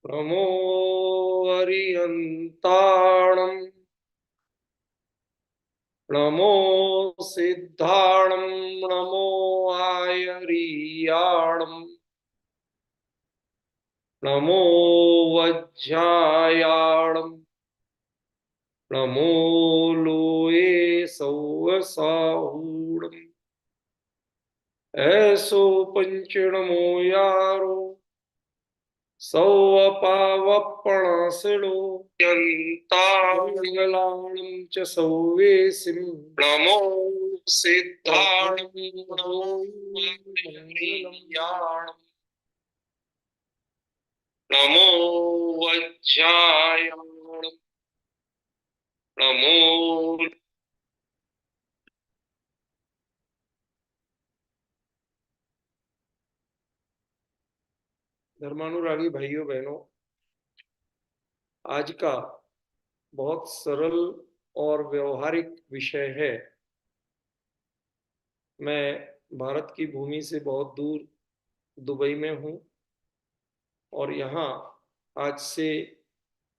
नमो हरिहन्ताणं नमो सिद्धाणं नमो आयर्याणं नमो वज्रायाणं नमो लोये सौवसाहूणं ऐसो पंचणमो यारो सौवपावप्पणासिडो यन्ताङ्गलाणं च सौवेसिं नमो सिद्धाणं नमो याणं नमो वज्रायाणं नमो। धर्मानुरागी भाइयों बहनों, आज का बहुत सरल और व्यवहारिक विषय है। मैं भारत की भूमि से बहुत दूर दुबई में हूँ और यहाँ आज से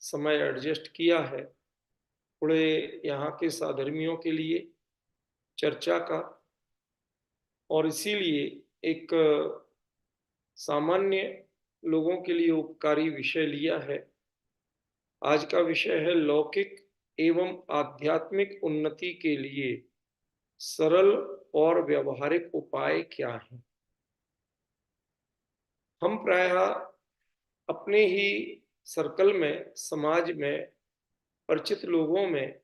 समय एडजस्ट किया है थोड़े यहाँ के साधर्मियों के लिए चर्चा का, और इसीलिए एक सामान्य लोगों के लिए उपकारी विषय लिया है। आज का विषय है लौकिक एवं आध्यात्मिक उन्नति के लिए सरल और व्यवहारिक उपाय क्या हैं। हम प्रायः अपने ही सर्कल में, समाज में परिचित लोगों में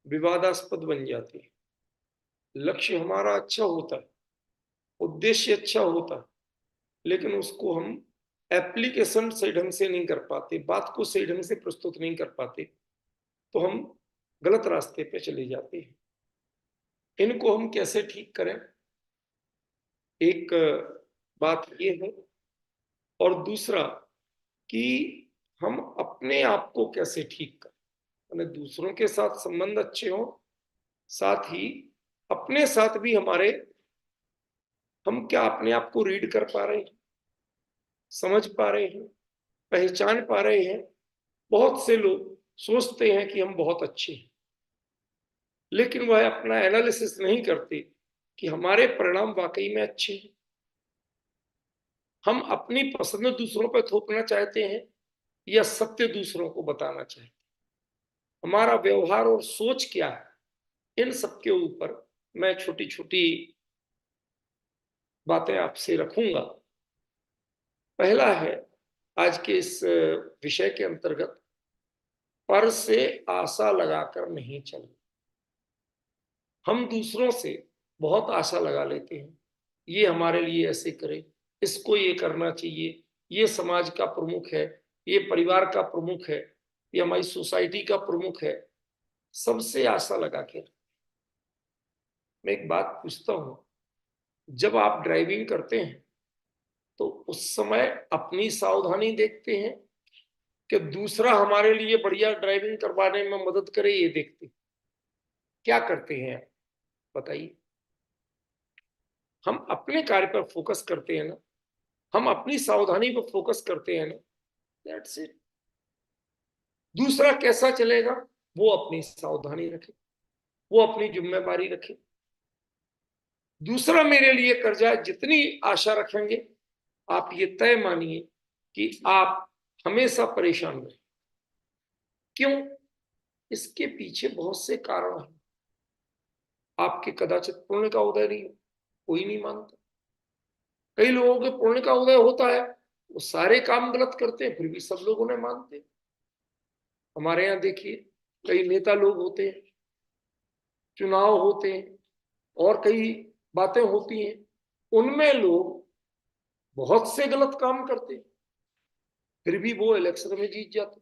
विवादास्पद बन जाती है। लक्ष्य हमारा अच्छा होता है, उद्देश्य अच्छा होता है, लेकिन उसको हम एप्लीकेशन सही ढंग से नहीं कर पाते, बात को सही ढंग से प्रस्तुत नहीं कर पाते, तो हम गलत रास्ते पे चले जाते हैं। इनको हम कैसे ठीक करें, एक बात ये है, और दूसरा कि हम अपने आप को कैसे ठीक करें। मतलब दूसरों के साथ संबंध अच्छे हों, साथ ही अपने साथ भी हमारे, हम क्या अपने आप को रीड कर पा रहे हैं, समझ पा रहे हैं, पहचान पा रहे हैं। बहुत से लोग सोचते हैं कि हम बहुत अच्छे हैं, लेकिन वह अपना एनालिसिस नहीं करते कि हमारे परिणाम वाकई में अच्छे हैं। हम अपनी पसंद दूसरों पर थोपना चाहते हैं या सत्य दूसरों को बताना चाहते हैं। हमारा व्यवहार और सोच क्या है, इन सब के ऊपर मैं छोटी छोटी बातें आपसे रखूंगा। पहला है, आज के इस विषय के अंतर्गत, पर से आशा लगाकर नहीं चलना। हम दूसरों से बहुत आशा लगा लेते हैं, ये हमारे लिए ऐसे करे, इसको ये करना चाहिए, ये समाज का प्रमुख है, ये परिवार का प्रमुख है, ये हमारी सोसाइटी का प्रमुख है। सबसे आशा लगा के। मैं एक बात पूछता हूँ, जब आप ड्राइविंग करते हैं तो उस समय अपनी सावधानी देखते हैं कि दूसरा हमारे लिए बढ़िया ड्राइविंग करवाने में मदद करे, ये देखते हैं? क्या करते हैं बताइए। हम अपने कार्य पर फोकस करते हैं ना, हम अपनी सावधानी पर फोकस करते हैं ना, दैट्स इट। दूसरा कैसा चलेगा, वो अपनी सावधानी रखे, वो अपनी जिम्मेदारी रखे। दूसरा मेरे लिए कर जाए, जितनी आशा रखेंगे, आप ये तय मानिए कि आप हमेशा परेशान रहे। क्यों? इसके पीछे बहुत से कारण हैं। आपके कदाचित पुण्य का उदय नहीं हो, कोई नहीं मानता। कई लोगों के पुण्य का उदय होता है, वो सारे काम गलत करते हैं, फिर भी सब लोग उन्हें मानते हैं। हमारे यहाँ देखिए, कई नेता लोग होते हैं, चुनाव होते हैं, और कई बातें होती हैं, उनमें लोग बहुत से गलत काम करते हैं, फिर भी वो इलेक्शन में जीत जाते,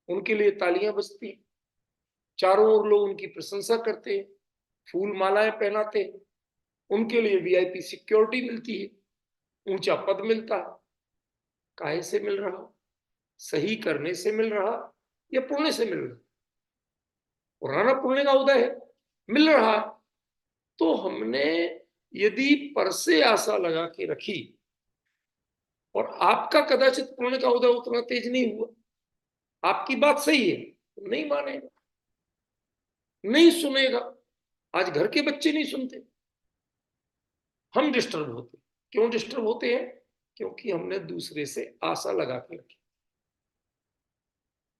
उनके लिए तालियां बजती हैं, चारों ओर लोग उनकी प्रशंसा करते हैं, फूल मालाएं पहनाते हैं, उनके लिए वीआईपी सिक्योरिटी मिलती है, ऊंचा पद मिलता है। काहे से मिल रहा? सही करने से मिल रहा या पुण्य से मिल रहा? पुराना पुण्य का उदय है, मिल रहा है। तो हमने यदि पर से आशा लगा के रखी, और आपका कदाचित पुण्य का उदय उतना तेज नहीं हुआ, आपकी बात सही है, नहीं मानेगा, नहीं सुनेगा। आज घर के बच्चे नहीं सुनते, हम डिस्टर्ब होते। क्यों डिस्टर्ब होते हैं? क्योंकि हमने दूसरे से आशा लगा के रखी।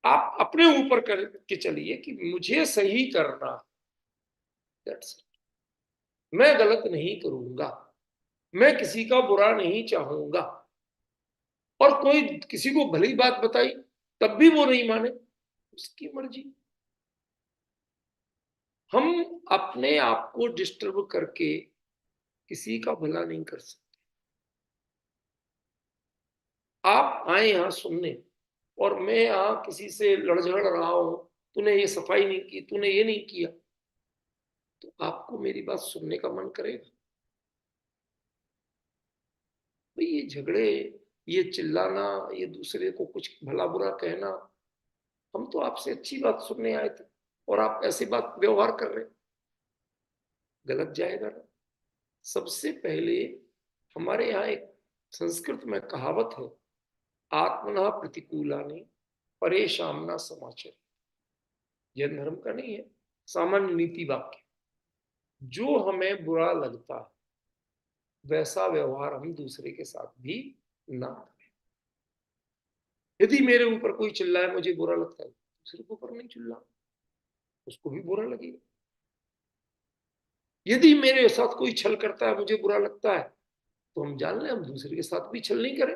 आप अपने ऊपर करके चलिए कि मुझे सही करना, मैं गलत नहीं करूंगा, मैं किसी का बुरा नहीं चाहूंगा। और कोई किसी को भली बात बताई तब भी वो नहीं माने, उसकी मर्जी। हम अपने आप को डिस्टर्ब करके किसी का भला नहीं कर सकते। आप आए यहां सुनने और मैं यहां किसी से लड़झड़ रहा हूं, तूने ये सफाई नहीं की, तूने ये नहीं किया, तो आपको मेरी बात सुनने का मन करेगा? भाई ये झगड़े, ये चिल्लाना, ये दूसरे को कुछ भला बुरा कहना, हम तो आपसे अच्छी बात सुनने आए थे और आप ऐसी बात व्यवहार कर रहे, गलत जाएगा ना। सबसे पहले हमारे यहाँ एक संस्कृत में कहावत है, आत्मना प्रतिकूलानि परेशान समाचार। जैन धर्म का नहीं है, सामान्य नीति वाक्य। जो हमें बुरा लगता है वैसा व्यवहार हम दूसरे के साथ भी ना करें। यदि मेरे ऊपर कोई चिल्लाए, मुझे बुरा लगता है, दूसरे के ऊपर नहीं चिल्ला, उसको भी बुरा लगेगा। यदि मेरे साथ कोई छल करता है, मुझे बुरा लगता है, तो हम जान लें हम दूसरे के साथ भी छल नहीं करें,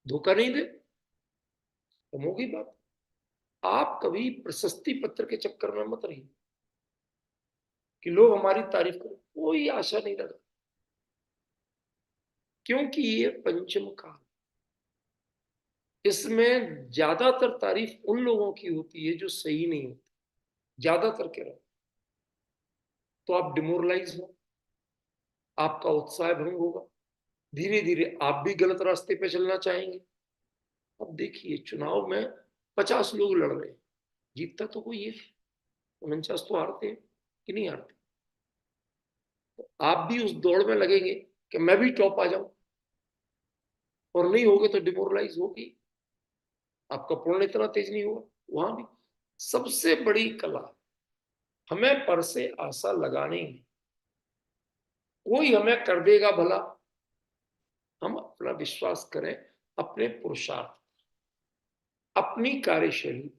धोखा नहीं दे, कम होगी बात। आप कभी प्रशस्ति पत्र के चक्कर में मत रहिए कि लोग हमारी तारीफ करें, कोई आशा नहीं रखा। क्योंकि ये पंचम काल, इसमें ज्यादातर तारीफ उन लोगों की होती है जो सही नहीं होती, ज्यादातर के रहो, तो आप डिमोरलाइज हो, आपका उत्साह भंग होगा, धीरे धीरे आप भी गलत रास्ते पे चलना चाहेंगे। अब देखिए चुनाव में 50 लोग लड़ रहे हैं, जीतता तो कोई है, 49 तो हारते हैं कि नहीं हारते। तो आप भी उस दौड़ में लगेंगे कि मैं भी टॉप आ जाऊं, और नहीं होगे तो डिमोरलाइज होगी, आपका पूर्ण इतना तेज नहीं होगा। वहां भी सबसे बड़ी कला, हमें पर से आशा लगाने ही, कोई हमें कर देगा भला, हम अपना विश्वास करें अपने पुरुषार्थ, अपनी कार्यशैली,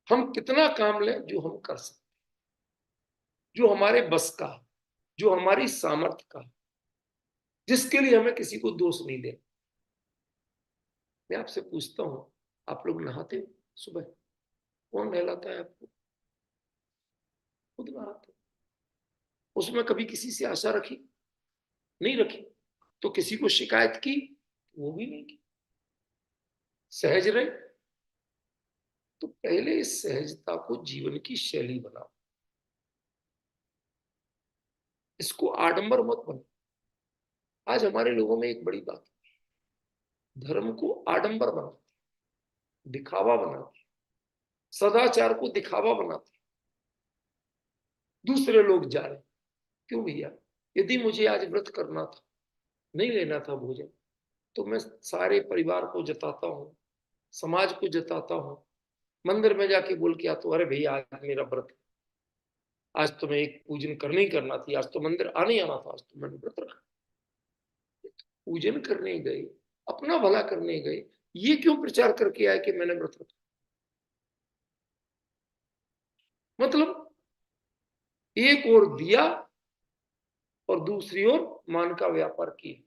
हम कितना काम लें जो हम कर सकते, जो हमारे बस का, जो हमारी सामर्थ्य का, जिसके लिए हमें किसी को दोष नहीं देना। मैं आपसे पूछता हूं, आप लोग नहाते हो सुबह? कौन नहलाता है आपको? खुद नहाते। उसमें कभी किसी से आशा रखी? नहीं रखी। तो किसी को शिकायत की? वो भी नहीं की, सहज रहे। तो पहले इस सहजता को जीवन की शैली बनाओ, इसको आडंबर मत बनो। आज हमारे लोगों में एक बड़ी बात, धर्म को आडंबर बनाते, दिखावा बनाते, सदाचार को दिखावा बनाते, दूसरे लोग जा रहे। क्यों भैया? यदि मुझे आज व्रत करना था, नहीं लेना था भोजन, तो मैं सारे परिवार को जताता हूँ, समाज को जताता हूँ, मंदिर में जाके बोल के आता हूँ, अरे भैया आज मेरा व्रत, आज तो मैं एक पूजन करनी करना थी, आज तो मंदिर आने आना था, आज तो मैंने व्रत रखा। पूजन करने गए, अपना भला करने गए, ये क्यों प्रचार करके आए कि मैंने व्रत रखा? मतलब एक और दिया और दूसरी ओर मान का व्यापार किया,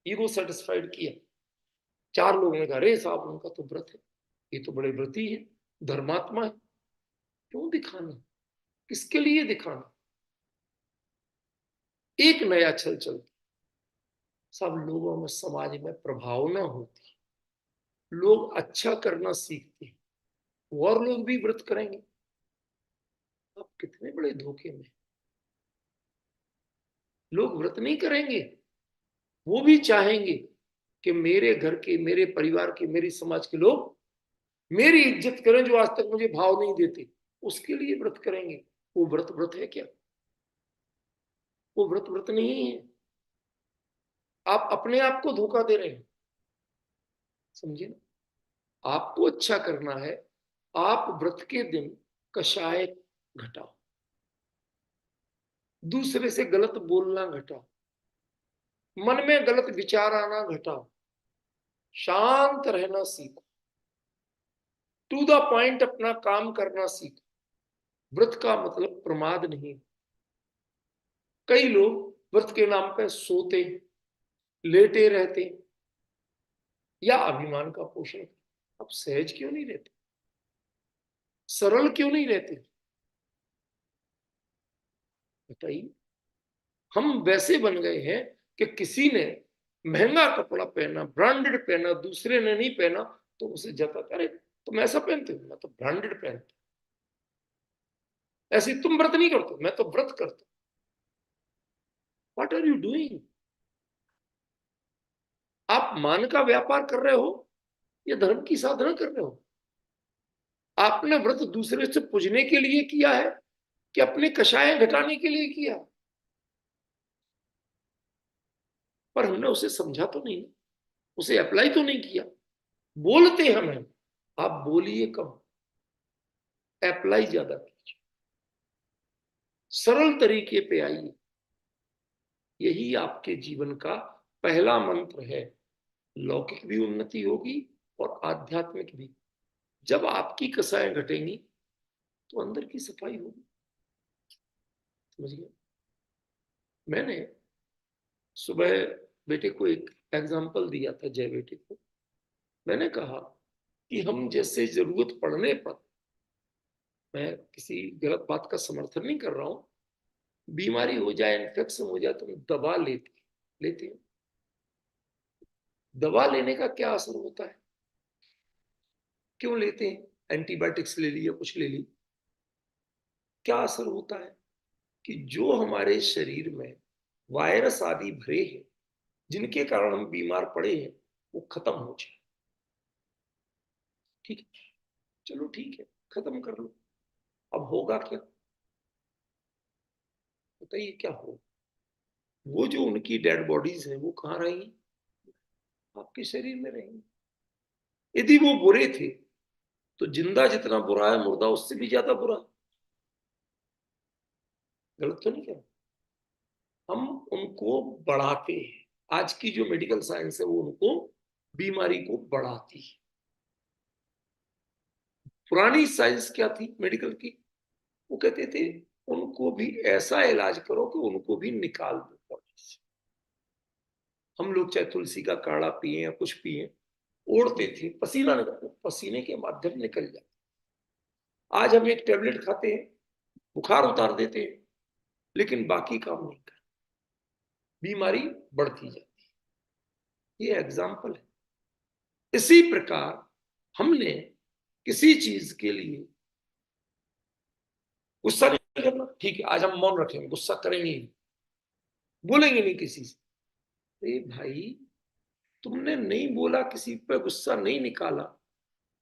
ईगो सेटिस्फाइड किया। चार लोगों ने कहा, अरे साहब उनका तो व्रत है, ये तो बड़े व्रती है, धर्मात्मा है। क्यों दिखाना? किसके लिए दिखाना? एक नया छल चलता, सब लोगों में, समाज में प्रभावना होती, लोग अच्छा करना सीखते, और लोग भी व्रत करेंगे। आप कितने बड़े धोखे में। लोग व्रत नहीं करेंगे, वो भी चाहेंगे कि मेरे घर के, मेरे परिवार के, मेरी समाज के लोग मेरी इज्जत करें, जो आज तक मुझे भाव नहीं देते, उसके लिए व्रत करेंगे। वो व्रत व्रत है क्या? वो व्रत व्रत नहीं है। आप अपने आप को धोखा दे रहे हैं। समझे ना? आपको अच्छा करना है, आप व्रत के दिन कषाय घटाओ, दूसरे से गलत बोलना घटाओ, मन में गलत विचार आना घटाओ, शांत रहना सीखो, टू द पॉइंट अपना काम करना सीखो। व्रत का मतलब प्रमाद नहीं। कई लोग व्रत के नाम पे सोते, लेटे रहते या अभिमान का पोषण। अब सहज क्यों नहीं रहते, सरल क्यों नहीं रहते, बताइए। हम वैसे बन गए हैं कि किसी ने महंगा कपड़ा पहना, ब्रांडेड पहना, दूसरे ने नहीं पहना तो उसे जता, अरे तुम ऐसा पहनते हो, मैं तो ब्रांडेड पहनता हूं। ऐसे तुम व्रत नहीं करते, मैं तो व्रत करता हूं। What are you doing? आप मान का व्यापार कर रहे हो या धर्म की साधना कर रहे हो? आपने व्रत दूसरे से पूजने के लिए किया है कि अपने कषाय घटाने के लिए किया? पर हमने उसे समझा तो नहीं, उसे अप्लाई तो नहीं किया। बोलते हमें, आप बोलिए कम, अप्लाई ज्यादा कीजिए, सरल तरीके पे आइए। यही आपके जीवन का पहला मंत्र है। लौकिक भी उन्नति होगी और आध्यात्मिक भी। जब आपकी कसाएं घटेंगी तो अंदर की सफाई होगी। समझिए, मैंने सुबह बेटे को एक एग्जाम्पल दिया था, जय बेटे को। मैंने कहा कि हम जैसे जरूरत पड़ने पर, मैं किसी गलत बात का समर्थन नहीं कर रहा हूं, बीमारी हो जाए, इन्फेक्शन हो जाए तो हम दवा लेते हैं। दवा लेने का क्या असर होता है, क्यों लेते हैं? एंटीबायोटिक्स ले ली या कुछ ले ली, क्या असर होता है कि जो हमारे शरीर में वायरस आदि भरे हैं, जिनके कारण हम बीमार पड़े हैं, वो खत्म हो जाए। ठीक है, चलो ठीक है, खत्म कर लो। अब होगा क्या, बताइए क्या हो? वो जो उनकी डेड बॉडीज हैं वो कहाँ रहेंगी? आपके शरीर में रहेंगी। यदि वो बुरे थे तो जिंदा जितना बुरा है, मुर्दा उससे भी ज्यादा बुरा। गलत तो नहीं कह रहा। हम उनको बढ़ाते हैं। आज की जो मेडिकल साइंस है वो उनको, बीमारी को बढ़ाती है। पुरानी साइंस क्या थी मेडिकल की? वो कहते थे उनको भी ऐसा इलाज करो कि उनको भी निकाल दो बॉडी से। हम लोग चाहे तुलसी का काढ़ा पिए या कुछ पिए, ओढ़ते थे, पसीना निकल, पसीने के माध्यम निकल जाए। आज हम एक टेबलेट खाते हैं, बुखार उतार देते हैं, लेकिन बाकी काम नहीं करते, बीमारी बढ़ती जाती है। ये एग्जाम्पल है। इसी प्रकार हमने किसी चीज के लिए गुस्सा नहीं करना, ठीक है, आज हम मौन रखेंगे, गुस्सा करेंगे नहीं, बोलेंगे नहीं किसी से। अरे भाई, तुमने नहीं बोला, किसी पे गुस्सा नहीं निकाला,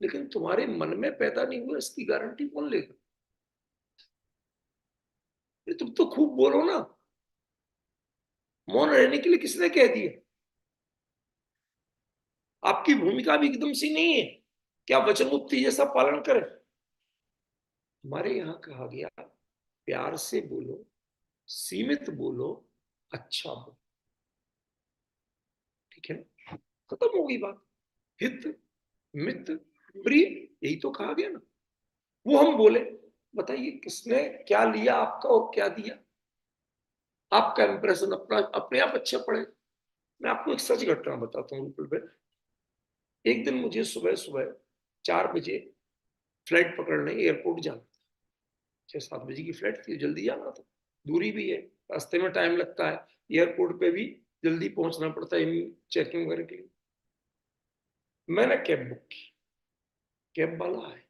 लेकिन तुम्हारे मन में पैदा नहीं हुआ, इसकी गारंटी कौन लेगा? तुम तो खूब बोलो ना। मौन रहने के लिए किसने कह दिया? आपकी भूमिका भी एकदम सी नहीं है कि आप वचन मुक्ति जैसा पालन करें। हमारे यहाँ कहा गया, प्यार से बोलो, सीमित बोलो, अच्छा बोलो। ठीक है ना? खत्म हो गई बात। हित, मित, प्रिय, यही तो कहा गया ना। वो हम बोले, बताइए किसने क्या लिया आपका और क्या दिया? आपका इंप्रेशन अपना अपने आप अच्छा पड़े। मैं आपको एक सच घटना बताता हूँ रूपल भाई। एक दिन मुझे सुबह सुबह 4 बजे फ्लाइट पकड़ने एयरपोर्ट जाना था। 6-7 बजे की फ्लाइट थी, जल्दी जाना था, दूरी भी है, रास्ते में टाइम लगता है, एयरपोर्ट पे भी जल्दी पहुंचना पड़ता है चेकिंग वगैरह के लिए। मैंने कैब बुक की, कैब वाला है,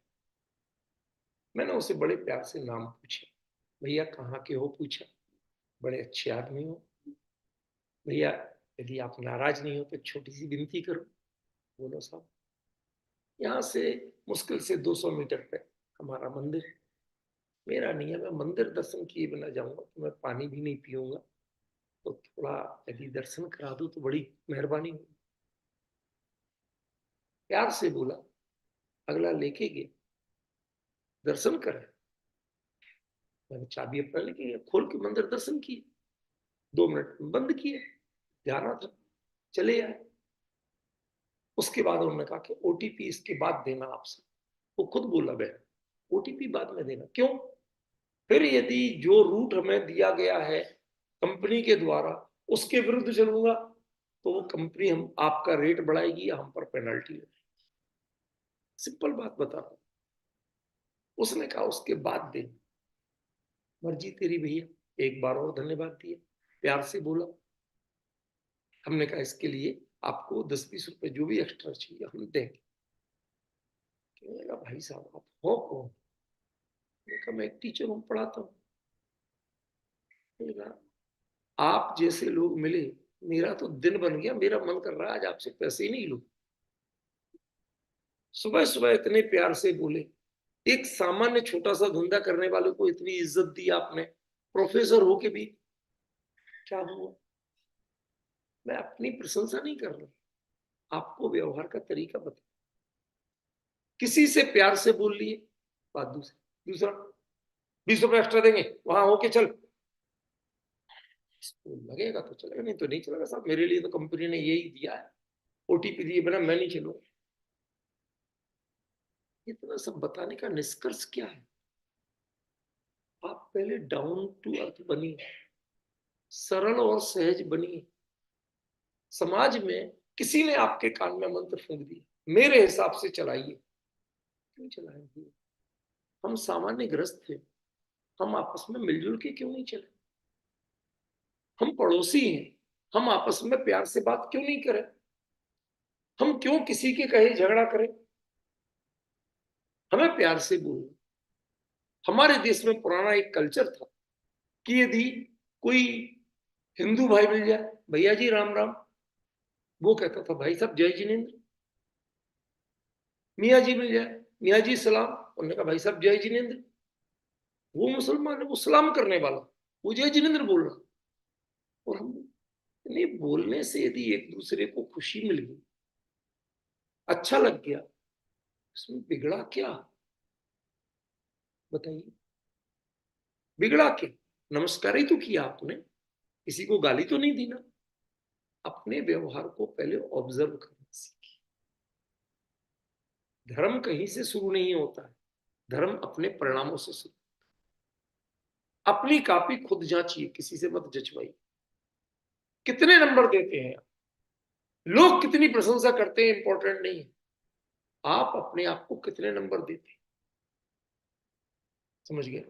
मैंने उसे बड़े प्यार से नाम पूछा, भैया कहाँ के हो पूछा, बड़े अच्छे आदमी हो, भैया यदि आप नाराज नहीं हो तो छोटी सी विनती करो। बोलो साहब, यहाँ से मुश्किल से 200 मीटर पे हमारा मंदिर है। मेरा नियम है, मंदिर दर्शन किए बिना जाऊंगा तो मैं पानी भी नहीं पीऊंगा, तो थोड़ा यदि दर्शन करा दो तो बड़ी मेहरबानी होगी। प्यार से बोला, अगला लेके गया, दर्शन करे। मैंने चाबी अपना लेके गया, खोल के मंदिर दर्शन किए, 2 मिनट बंद किए, ध्यान था, चले आए। उसके बाद उन्होंने कहा कि ओटीपी इसके बाद देना आपसे। वो खुद बोला, बहन ओटीपी बाद में देना क्यों? फिर यदि जो रूट हमें दिया गया है कंपनी के द्वारा उसके विरुद्ध चलूंगा तो वो कंपनी हम आपका रेट बढ़ाएगी या हम पर पेनल्टी लगेगी। सिंपल बात बता रहा हूं। उसने कहा उसके बाद दे। मर्जी तेरी भैया, एक बार और धन्यवाद दिया, प्यार से बोला। हमने कहा इसके लिए आपको 10-20 रुपए जो भी एक्स्ट्रा चाहिए हम देंगे। कहा भाई साहब आप हो कौन? कहा मैं एक टीचर हूं, पढ़ाता हूँ। आप जैसे लोग मिले, मेरा तो दिन बन गया, मेरा मन कर रहा है आज आपसे पैसे ही नहीं लूं। सुबह सुबह इतने प्यार से बोले, एक सामान्य छोटा सा धंधा करने वाले को इतनी इज्जत दी आपने, प्रोफेसर हो के भी। क्या हुआ? मैं अपनी प्रशंसा नहीं कर रहा, आपको व्यवहार का तरीका बता। किसी से प्यार से बोल लिए, बात दूसरी। दूसरा 20 रुपए एक्स्ट्रा देंगे, वहां होके चल। लगेगा तो चलेगा, नहीं तो नहीं चलेगा साहब, मेरे लिए तो कंपनी ने यही दिया है, ओटीपी दिए बिना मैं नहीं चलूंगा। इतना सब बताने का निष्कर्ष क्या है? आप पहले डाउन टू अर्थ बनिए, सरल और सहज बनिए। समाज में किसी ने आपके कान में मंत्र फूंक दिया, मेरे हिसाब से चलाइए, क्यों चलाएंगे? हम सामान्य ग्रस्त थे, हम आपस में मिलजुल के क्यों नहीं चले? हम पड़ोसी हैं, हम आपस में प्यार से बात क्यों नहीं करें? हम क्यों किसी के कहे झगड़ा करें? हमें प्यार से बोलो। हमारे देश में पुराना एक कल्चर था कि यदि कोई हिंदू भाई मिल जाए, भैया जी राम राम, वो कहता था भाई साहब जय जिनेन्द्र। मियाँ जी मिल जाए, मियाँ जी सलाम, उन्होंने कहा भाई साहब जय जिनेन्द्र। वो मुसलमान है, वो सलाम करने वाला, वो जय जिनेन्द्र बोल रहा। और हम नहीं बोलने से यदि एक दूसरे को खुशी मिल गई, अच्छा लग गया, इसमें बिगड़ा क्या? बताइए, बिगड़ा क्या? नमस्कार ही तो किया आपने, किसी को गाली तो नहीं दी ना। अपने व्यवहार को पहले ऑब्जर्व करना सीखिए। धर्म कहीं से शुरू नहीं होता है, धर्म अपने परिणामों से शुरू। अपनी कॉपी खुद जांचिए, किसी से मत जचवाइए। कितने नंबर देते हैं, लोग कितनी प्रशंसा करते हैं इंपॉर्टेंट नहीं है, आप अपने आप को कितने नंबर देते हैं, समझ गए?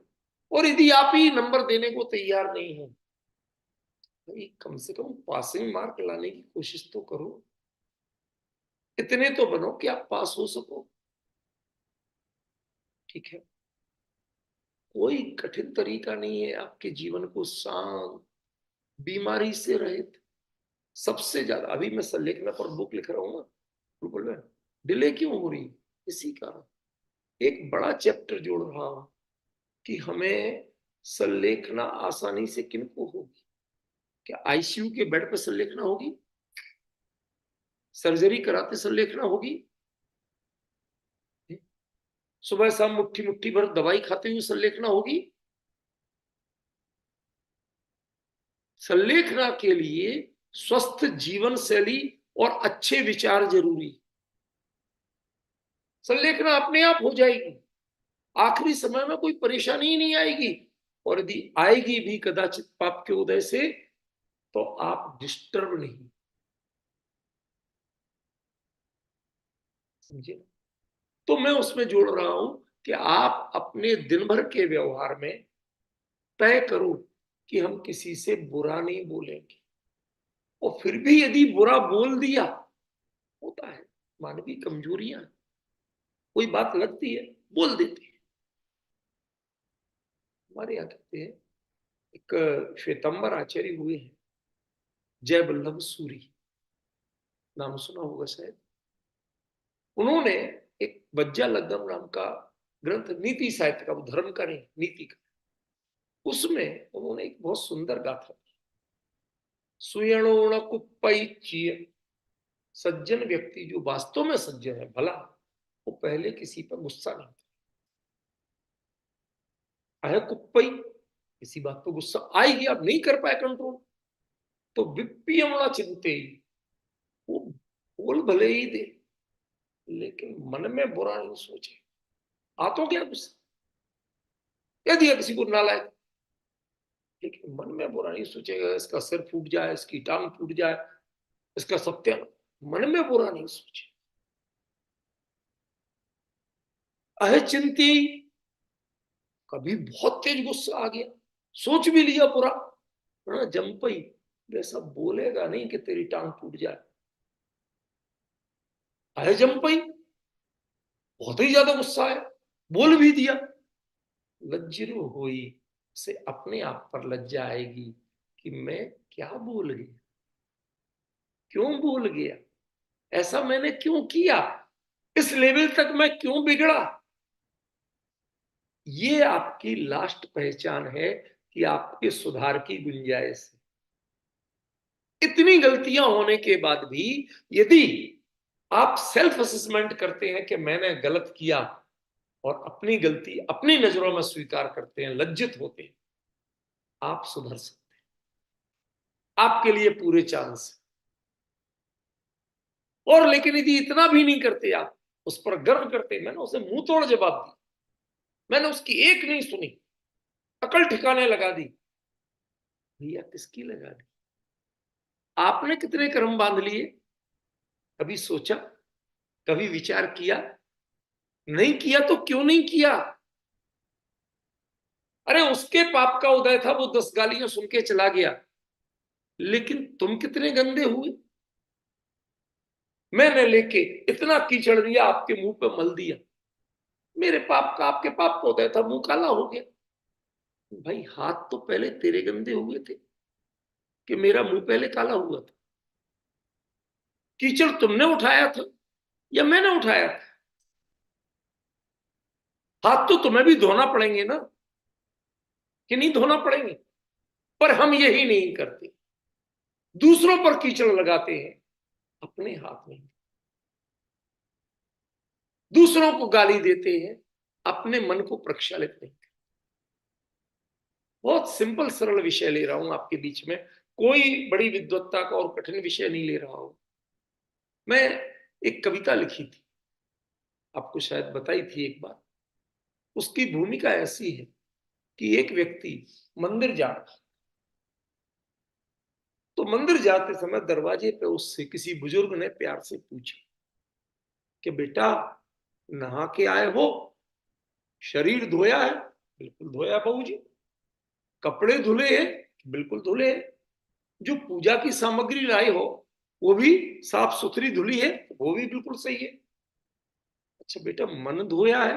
और यदि आप ही नंबर देने को तैयार नहीं है, भाई कम से कम पासिंग मार्क लाने की कोशिश तो करो। इतने तो बनो कि आप पास हो सको। ठीक है, कोई कठिन तरीका नहीं है आपके जीवन को शांत, बीमारी से रहित। सबसे ज्यादा अभी मैं संलेखना पर बुक लिख रहा हूं ना, बिल्कुल डिले क्यों हो रही? इसी कारण एक बड़ा चैप्टर जोड़ रहा हूं कि हमें संलेखना आसानी से किनको होगी। क्या आईसीयू के बेड पर संलेखना होगी? सर्जरी कराते संलेखना होगी? सुबह शाम मुट्ठी मुट्ठी भर दवाई खाते हुए संलेखना होगी? संलेखना के लिए स्वस्थ जीवन शैली और अच्छे विचार जरूरी। संलेखना अपने आप हो जाएगी, आखिरी समय में कोई परेशानी ही नहीं आएगी। और यदि आएगी भी कदाचित पाप के उदय से, तो आप डिस्टर्ब नहीं, समझे? तो मैं उसमें जोड़ रहा हूं कि आप अपने दिन भर के व्यवहार में तय करो कि हम किसी से बुरा नहीं बोलेंगे। और फिर भी यदि बुरा बोल दिया, होता है, मानवीय कमजोरियां, कोई बात लगती है बोल देते हैं। हमारे यहाँ कहते हैं, एक श्वेतंबर आचार्य हुए हैं, जय वल्लभ सूरी, नाम सुना होगा शायद। उन्होंने एक बज्जा लग्गम नाम का ग्रंथ, नीति साहित्य का, वो धर्म का नहीं नीति का, उसमें उन्होंने एक बहुत सुंदर गाथा, सुयणोण कुप्पैच्य सज्जन व्यक्ति जो वास्तव में सज्जन है, भला, वो पहले किसी पर गुस्सा नहीं। अहे कुप्पई, किसी बात पर गुस्सा आएगी, आप नहीं कर पाए कंट्रोल, तो विप्पियमणा चिंते, वो बोल भले ही दे लेकिन मन में बुरा नहीं सोचे। आ तो क्या गुस्सा, कह दिया किसी को नालायक, लेकिन मन में बुरा नहीं सोचेगा, इसका सिर फूट जाए, इसकी टांग फूट जाए, इसका सत्या, मन में बुरा नहीं सोचे। अहिचिंती, कभी बहुत तेज गुस्सा आ गया, सोच भी लिया पूरा, हाँ जंपई, वैसा बोलेगा नहीं कि तेरी टांग टूट जाए। अहे जंपई, बहुत ही ज्यादा गुस्सा है, बोल भी दिया। लज्जिरु हुई, से अपने आप पर लज्जा आएगी कि मैं क्या बोल गया, क्यों बोल गया, ऐसा मैंने क्यों किया, इस लेवल तक मैं क्यों बिगड़ा। ये आपकी लास्ट पहचान है कि आपके सुधार की गुंजाइश है। इतनी गलतियां होने के बाद भी यदि आप सेल्फ असेसमेंट करते हैं कि मैंने गलत किया और अपनी गलती अपनी नजरों में स्वीकार करते हैं, लज्जित होते हैं, आप सुधर सकते हैं, आपके लिए पूरे चांस। और लेकिन यदि इतना भी नहीं करते, आप उस पर गर्व करते, मैंने उसे मुंह तोड़ जवाब दी, मैंने उसकी एक नहीं सुनी, अकल ठिकाने लगा दी, भैया किसकी लगा दी, आपने कितने कर्म बांध लिए, कभी सोचा, कभी विचार किया, नहीं किया तो क्यों नहीं किया। अरे उसके पाप का उदय था, वो 10 गालियां सुन के चला गया, लेकिन तुम कितने गंदे हुए, मैंने लेके इतना कीचड़ दिया, आपके मुंह पे मल दिया, मेरे पाप का, आपके पाप का उदय था, मुंह काला हो गया। भाई हाथ तो पहले तेरे गंदे हुए थे कि मेरा मुंह पहले काला हुआ था, कीचड़ तुमने उठाया था या मैंने उठाया था, हाथ तो तुम्हें भी धोना पड़ेंगे ना, कि नहीं धोना पड़ेंगे, पर हम यही नहीं करते, दूसरों पर कीचड़ लगाते हैं, अपने हाथ नहीं, दूसरों को गाली देते हैं, अपने मन को प्रक्षालित नहीं। बहुत सिंपल सरल विषय ले रहा हूं आपके बीच में, कोई बड़ी विद्वत्ता का और कठिन विषय नहीं ले रहा हूं। मैं एक कविता लिखी थी, आपको शायद बताई थी एक बार। उसकी भूमिका ऐसी है कि एक व्यक्ति मंदिर जा रहा, तो मंदिर जाते समय दरवाजे पे उससे किसी बुजुर्ग ने प्यार से पूछा कि बेटा नहा के आए हो, शरीर धोया है, बिल्कुल धोया बहू जी, कपड़े धुले हैं, बिल्कुल धुले हैं, जो पूजा की सामग्री लाए हो वो भी साफ सुथरी धुली है, वो भी बिल्कुल सही है। अच्छा बेटा मन धोया है,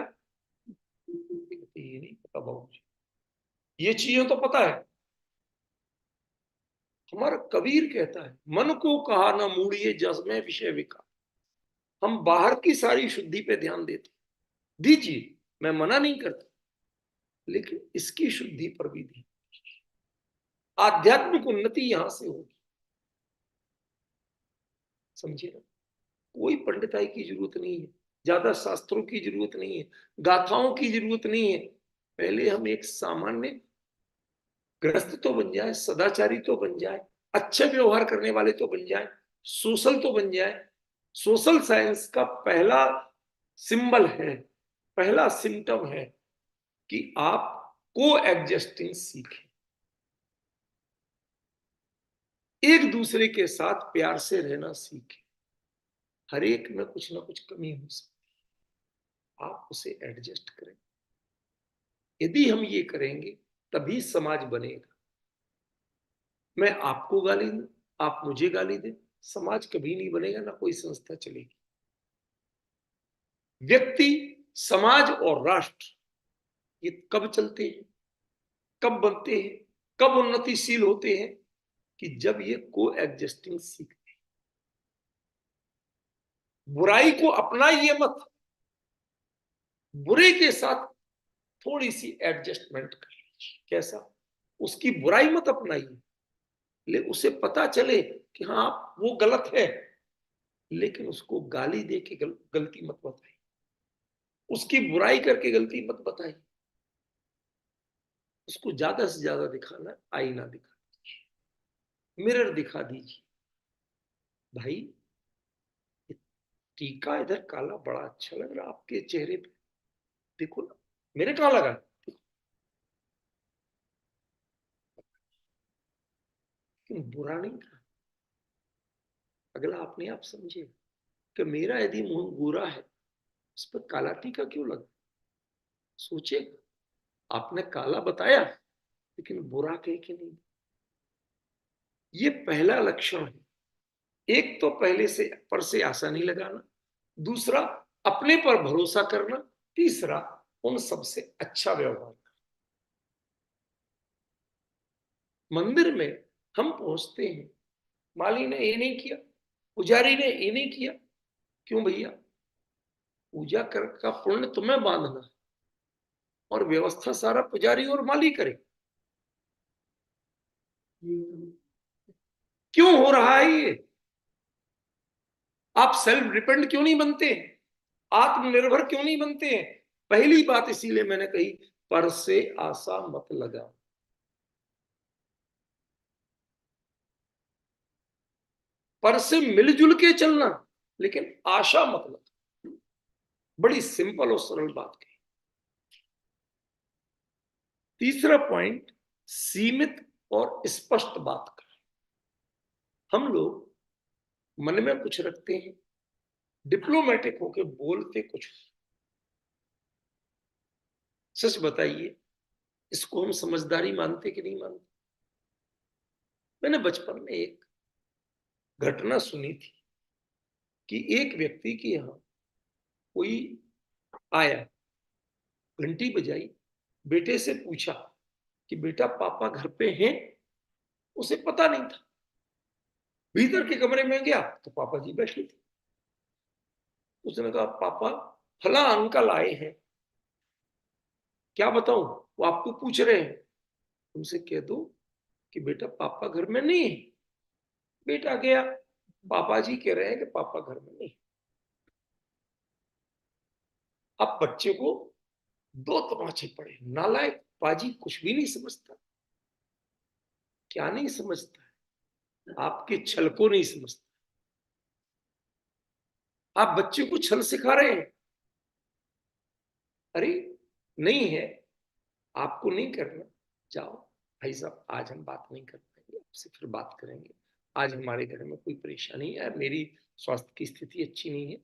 ये नहीं पता बहू जी, ये चीजें तो पता है। हमारा कबीर कहता है मन को कहा ना मूड़िए जस में विषय विकार, हम बाहर की सारी शुद्धि पे ध्यान देते, दीजिए मैं मना नहीं करता, लेकिन इसकी शुद्धि पर भी ध्यान, आध्यात्मिक उन्नति यहां से होगी। समझिए ना, कोई पंडिताई की जरूरत नहीं है, ज्यादा शास्त्रों की जरूरत नहीं है, गाथाओं की जरूरत नहीं है, पहले हम एक सामान्य गृहस्थ तो बन जाए, सदाचारी तो बन जाए, अच्छे व्यवहार करने वाले तो बन जाए, सोशल तो बन जाए। सोशल साइंस का पहला सिंबल है, पहला सिम्टम है कि आप को एडजस्टिंग सीखें, एक दूसरे के साथ प्यार से रहना सीखें। हर एक में कुछ ना कुछ कमी हो सकती है, आप उसे एडजस्ट करें। यदि हम ये करेंगे तभी समाज बनेगा। मैं आपको गाली दूं, आप मुझे गाली दें, समाज कभी नहीं बनेगा, ना कोई संस्था चलेगी। व्यक्ति, समाज और राष्ट्र ये कब चलते हैं, कब बनते हैं, कब उन्नतिशील होते हैं, कि जब ये को एडजस्टिंग सीखते हैं। बुराई को अपनाइए मत, बुरे के साथ थोड़ी सी एडजस्टमेंट कर लीजिए। कैसा, उसकी बुराई मत अपनाइए, ले उसे पता चले कि हाँ वो गलत है, लेकिन उसको गाली दे के गलती मत बताई, उसकी बुराई करके गलती मत बताई, उसको ज्यादा से ज्यादा दिखाना, आईना दिखा, मिरर दिखा दीजिए, भाई टीका इधर काला बड़ा अच्छा लग रहा आपके चेहरे पे, देखो ना मेरे कहाँ लगा, बुरा नहीं था। अगला अपने आप समझे कि मेरा यदि मुंह गोरा है, उस पर काला टीका क्यों लगा, सोचे, आपने काला बताया लेकिन बुरा कह के नहीं। ये पहला लक्षण है। एक तो पहले से पर से आशा नहीं लगाना, दूसरा अपने पर भरोसा करना, तीसरा उन सबसे अच्छा व्यवहार। मंदिर में हम पहुंचते हैं, माली ने ये नहीं किया, पुजारी ने ये नहीं किया, क्यों भैया, पूजा कर का पुण्य तुम्हें बांधना और व्यवस्था सारा पुजारी और माली करे, क्यों हो रहा है ये, आप सेल्फ डिपेंड क्यों नहीं बनते, आत्मनिर्भर क्यों नहीं बनते हैं। पहली बात इसीलिए मैंने कही, पर से आशा मत लगा, पर से मिलजुल के चलना, लेकिन आशा मत लगा। बड़ी सिंपल और सरल बात कही। तीसरा पॉइंट, सीमित और स्पष्ट बात कर। हम लोग मन में कुछ रखते हैं, डिप्लोमेटिक होके बोलते कुछ। सच बताइए, इसको हम समझदारी मानते कि नहीं मानते। मैंने बचपन में एक घटना सुनी थी कि एक व्यक्ति के यहां कोई आया, घंटी बजाई, बेटे से पूछा कि बेटा पापा घर पे हैं, उसे पता नहीं था। भीतर के कमरे में गया तो पापा जी बैठे थे। उसने कहा पापा फला अंकल आए हैं, क्या बताऊं, वो आपको पूछ रहे हैं, उनसे कह दो कि बेटा पापा घर में नहीं है। बेटा गया, पापा जी कह रहे हैं कि पापा घर में नहीं। अब बच्चे को दो तमाचे पड़े, नालायक पाजी कुछ भी नहीं समझता। क्या नहीं समझता है, आपके छल को नहीं समझता। आप बच्चे को छल सिखा रहे हैं, अरे नहीं है, आपको नहीं करना, जाओ भाई साहब, आज हम बात नहीं कर पाएंगे, आपसे फिर बात करेंगे। आज हमारे घर में कोई परेशानी है, मेरी स्वास्थ्य की स्थिति अच्छी नहीं है,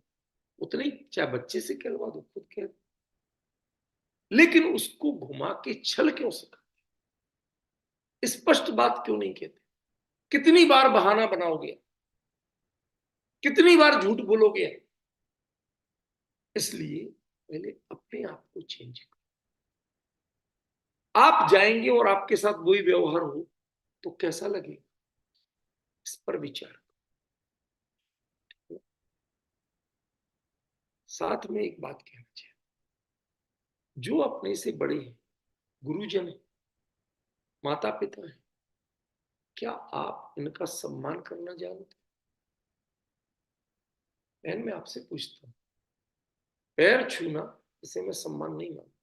उतना ही चाहे बच्चे से कहलवा दो, खुद कह दो। लेकिन उसको घुमा के छल क्यों सिखा, स्पष्ट बात क्यों नहीं कहते। कितनी बार बहाना बनाओगे, कितनी बार झूठ बोलोगे। इसलिए पहले अपने आप को चेंज करो। आप जाएंगे और आपके साथ वही व्यवहार हो तो कैसा लगेगा, इस पर विचार करो। साथ में एक बात कहना चाहिए, जो अपने से बड़े हैं, गुरुजन है, माता पिता है, क्या आप इनका सम्मान करना जानते। बहन मैं आपसे पूछता हूं, पैर छूना इसे मैं सम्मान नहीं मानता।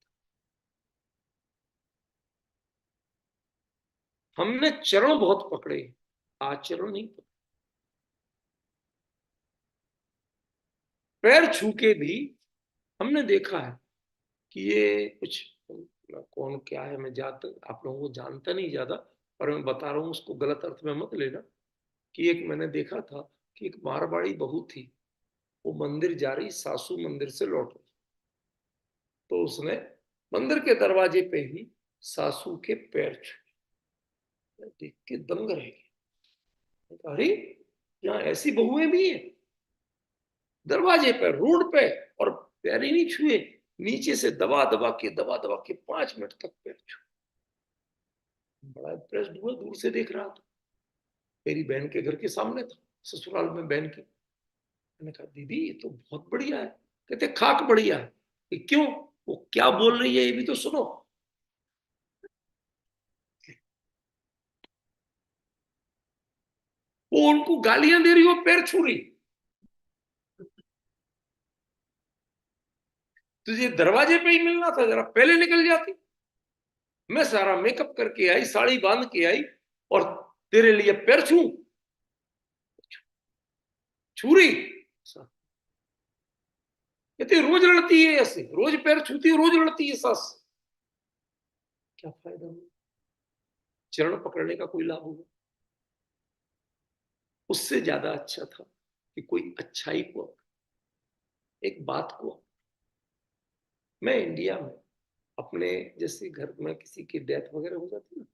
हमने चरण बहुत पकड़े, आचरण नहीं पकड़े। पैर छू के भी हमने देखा है कि ये कुछ, कौन क्या है मैं जानता, आप लोगों को जानता नहीं ज्यादा, पर मैं बता रहा हूं, उसको गलत अर्थ में मत लेना। कि एक मैंने देखा था कि एक मारवाड़ी बहू थी, वो मंदिर जा रही, सासू मंदिर से लौट रही, तो उसने मंदिर के दरवाजे पे ही सासू के पैर छुए। देख के दंग रह गई, अरे यहाँ ऐसी बहुएं भी हैं, दरवाजे पर, रोड पे, और पैर ही नहीं छुए, नीचे से दबा दबा के 5 मिनट तक पैर छुए। बड़ा इम्प्रेस्ड हुआ, दूर से देख रहा था, मेरी बहन के घर के सामने था, ससुराल में बहन के। मैंने कहा दीदी ये तो बहुत बढ़िया है। कहते खाक बढ़िया है। कि क्यों, वो क्या बोल रही है ये भी तो सुनो। वो उनको गालियां दे रही, वो पैर छू रही। तुझे दरवाजे पे ही मिलना था, जरा पहले निकल जाती। मैं सारा मेकअप करके आई, साड़ी बांध के आई, और तेरे लिए पैर छुरी। कहती रोज लड़ती है ऐसे, रोज पैर छूती है, रोज लड़ती है सास। क्या फायदा हुआ? चरण पकड़ने का कोई लाभ हुआ? उससे ज्यादा अच्छा था कि कोई अच्छाई को, एक बात को। मैं इंडिया में अपने, जैसे घर में किसी की डेथ वगैरह हो जाती ना,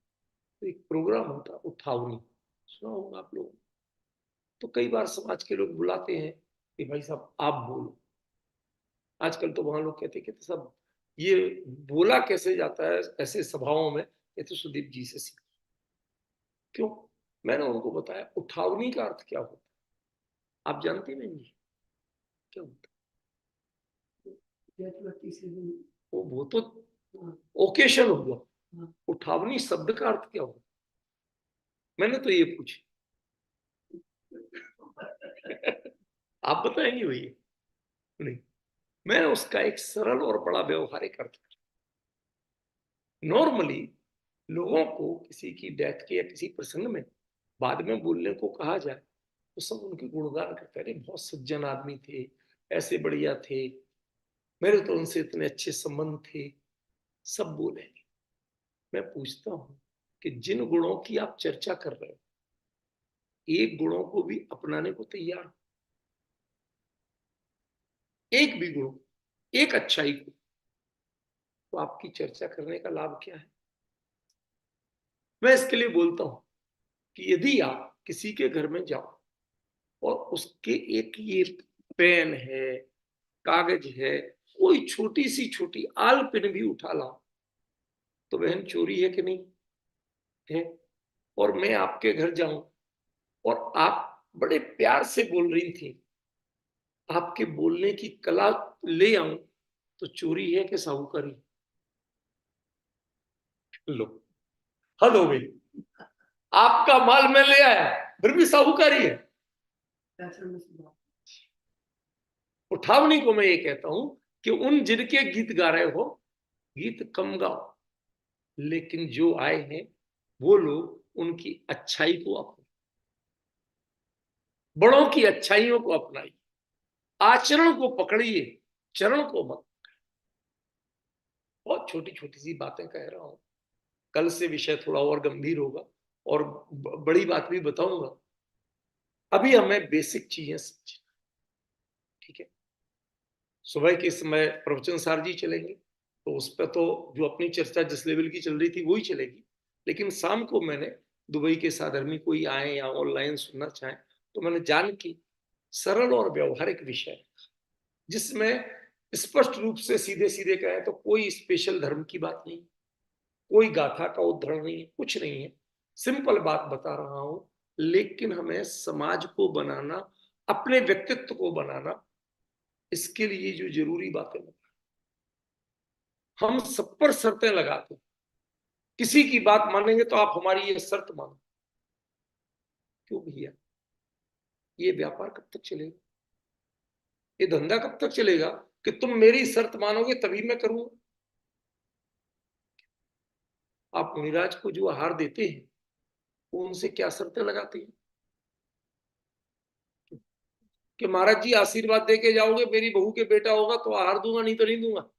तो एक प्रोग्राम होता उठावनी, सुना होगा आप लोग। तो कई बार समाज के लोग बुलाते हैं कि भाई साहब आप बोलो। आजकल तो वहां लोग कहते सब ये बोला कैसे जाता है ऐसे सभाओं में, कहते सुदीप जी से सीखो। क्यों? मैंने उनको बताया उठावनी का अर्थ क्या होता है, आप जानते नहीं क्या होता है? वो तो ओकेशन हुआ, उठावनी शब्द का अर्थ क्या होता? मैंने तो ये पूछा। आप बताएंगे भैया? नहीं, मैं उसका एक सरल और बड़ा व्यवहारिक अर्थ। नॉर्मली लोगों को किसी की डेथ के या किसी प्रसंग में बाद में बोलने को कहा जाए तो सब उनके गुणगान करते हैं, बहुत सज्जन आदमी थे, ऐसे बढ़िया थे, मेरे तो उनसे इतने अच्छे संबंध थे, सब बोलेंगे। मैं पूछता हूं कि जिन गुणों की आप चर्चा कर रहे हो, एक गुणों को भी अपनाने को तैयार हो? एक भी गुण, एक अच्छाई को, तो आपकी चर्चा करने का लाभ क्या है? मैं इसके लिए बोलता हूं कि यदि आप किसी के घर में जाओ और उसके एक ये पेन है, कागज है, कोई छोटी सी छोटी आल पेन भी उठा लाओ, तो बहन चोरी है कि नहीं है? और मैं आपके घर जाऊं और आप बड़े प्यार से बोल रही थी, आपके बोलने की कला ले आऊं, तो चोरी है कि साहूकारी? लो, हद हो गई। आपका माल मैं ले आया, फिर भी साहूकारी है। उठावनी को मैं ये कहता हूं कि उन जिनके गीत गा रहे हो, गीत कम गाओ, लेकिन जो आए हैं वो लोग उनकी अच्छाई को अपनाओ, बड़ों की अच्छाइयों को अपनाइए, आचरण को पकड़िए, चरण को मत। बहुत छोटी छोटी सी बातें कह रहा हूं, कल से विषय थोड़ा और गंभीर होगा और बड़ी बात भी बताऊंगा। अभी हमें बेसिक चीजें समझना, ठीक है? सुबह के समय प्रवचन सार जी चलेंगे, तो उस पर तो जो अपनी चर्चा जिस लेवल की चल रही थी वही चलेगी। लेकिन शाम को मैंने दुबई के साधर्मी कोई आए या ऑनलाइन सुनना चाहें, तो मैंने जान की सरल और व्यवहारिक विषय, जिसमें स्पष्ट रूप से सीधे सीधे कहें तो कोई स्पेशल धर्म की बात नहीं, कोई गाथा का उद्धरण नहीं है, कुछ नहीं है, सिंपल बात बता रहा हूं। लेकिन हमें समाज को बनाना, अपने व्यक्तित्व को बनाना, इसके लिए जो जरूरी बातें हम सब पर शर्तें लगाते, किसी की बात मानेंगे तो आप हमारी ये शर्त मानो। क्यों भैया? ये व्यापार कब तक चलेगा? ये धंधा कब तक चलेगा कि तुम मेरी शर्त मानोगे तभी मैं करूंगा? आप मुनिराज को जो आहार देते हैं, वो उनसे क्या शर्तें लगाते हैं कि महाराज जी आशीर्वाद दे के जाओगे, मेरी बहू के बेटा होगा तो आहार दूंगा, नहीं तो नहीं दूंगा?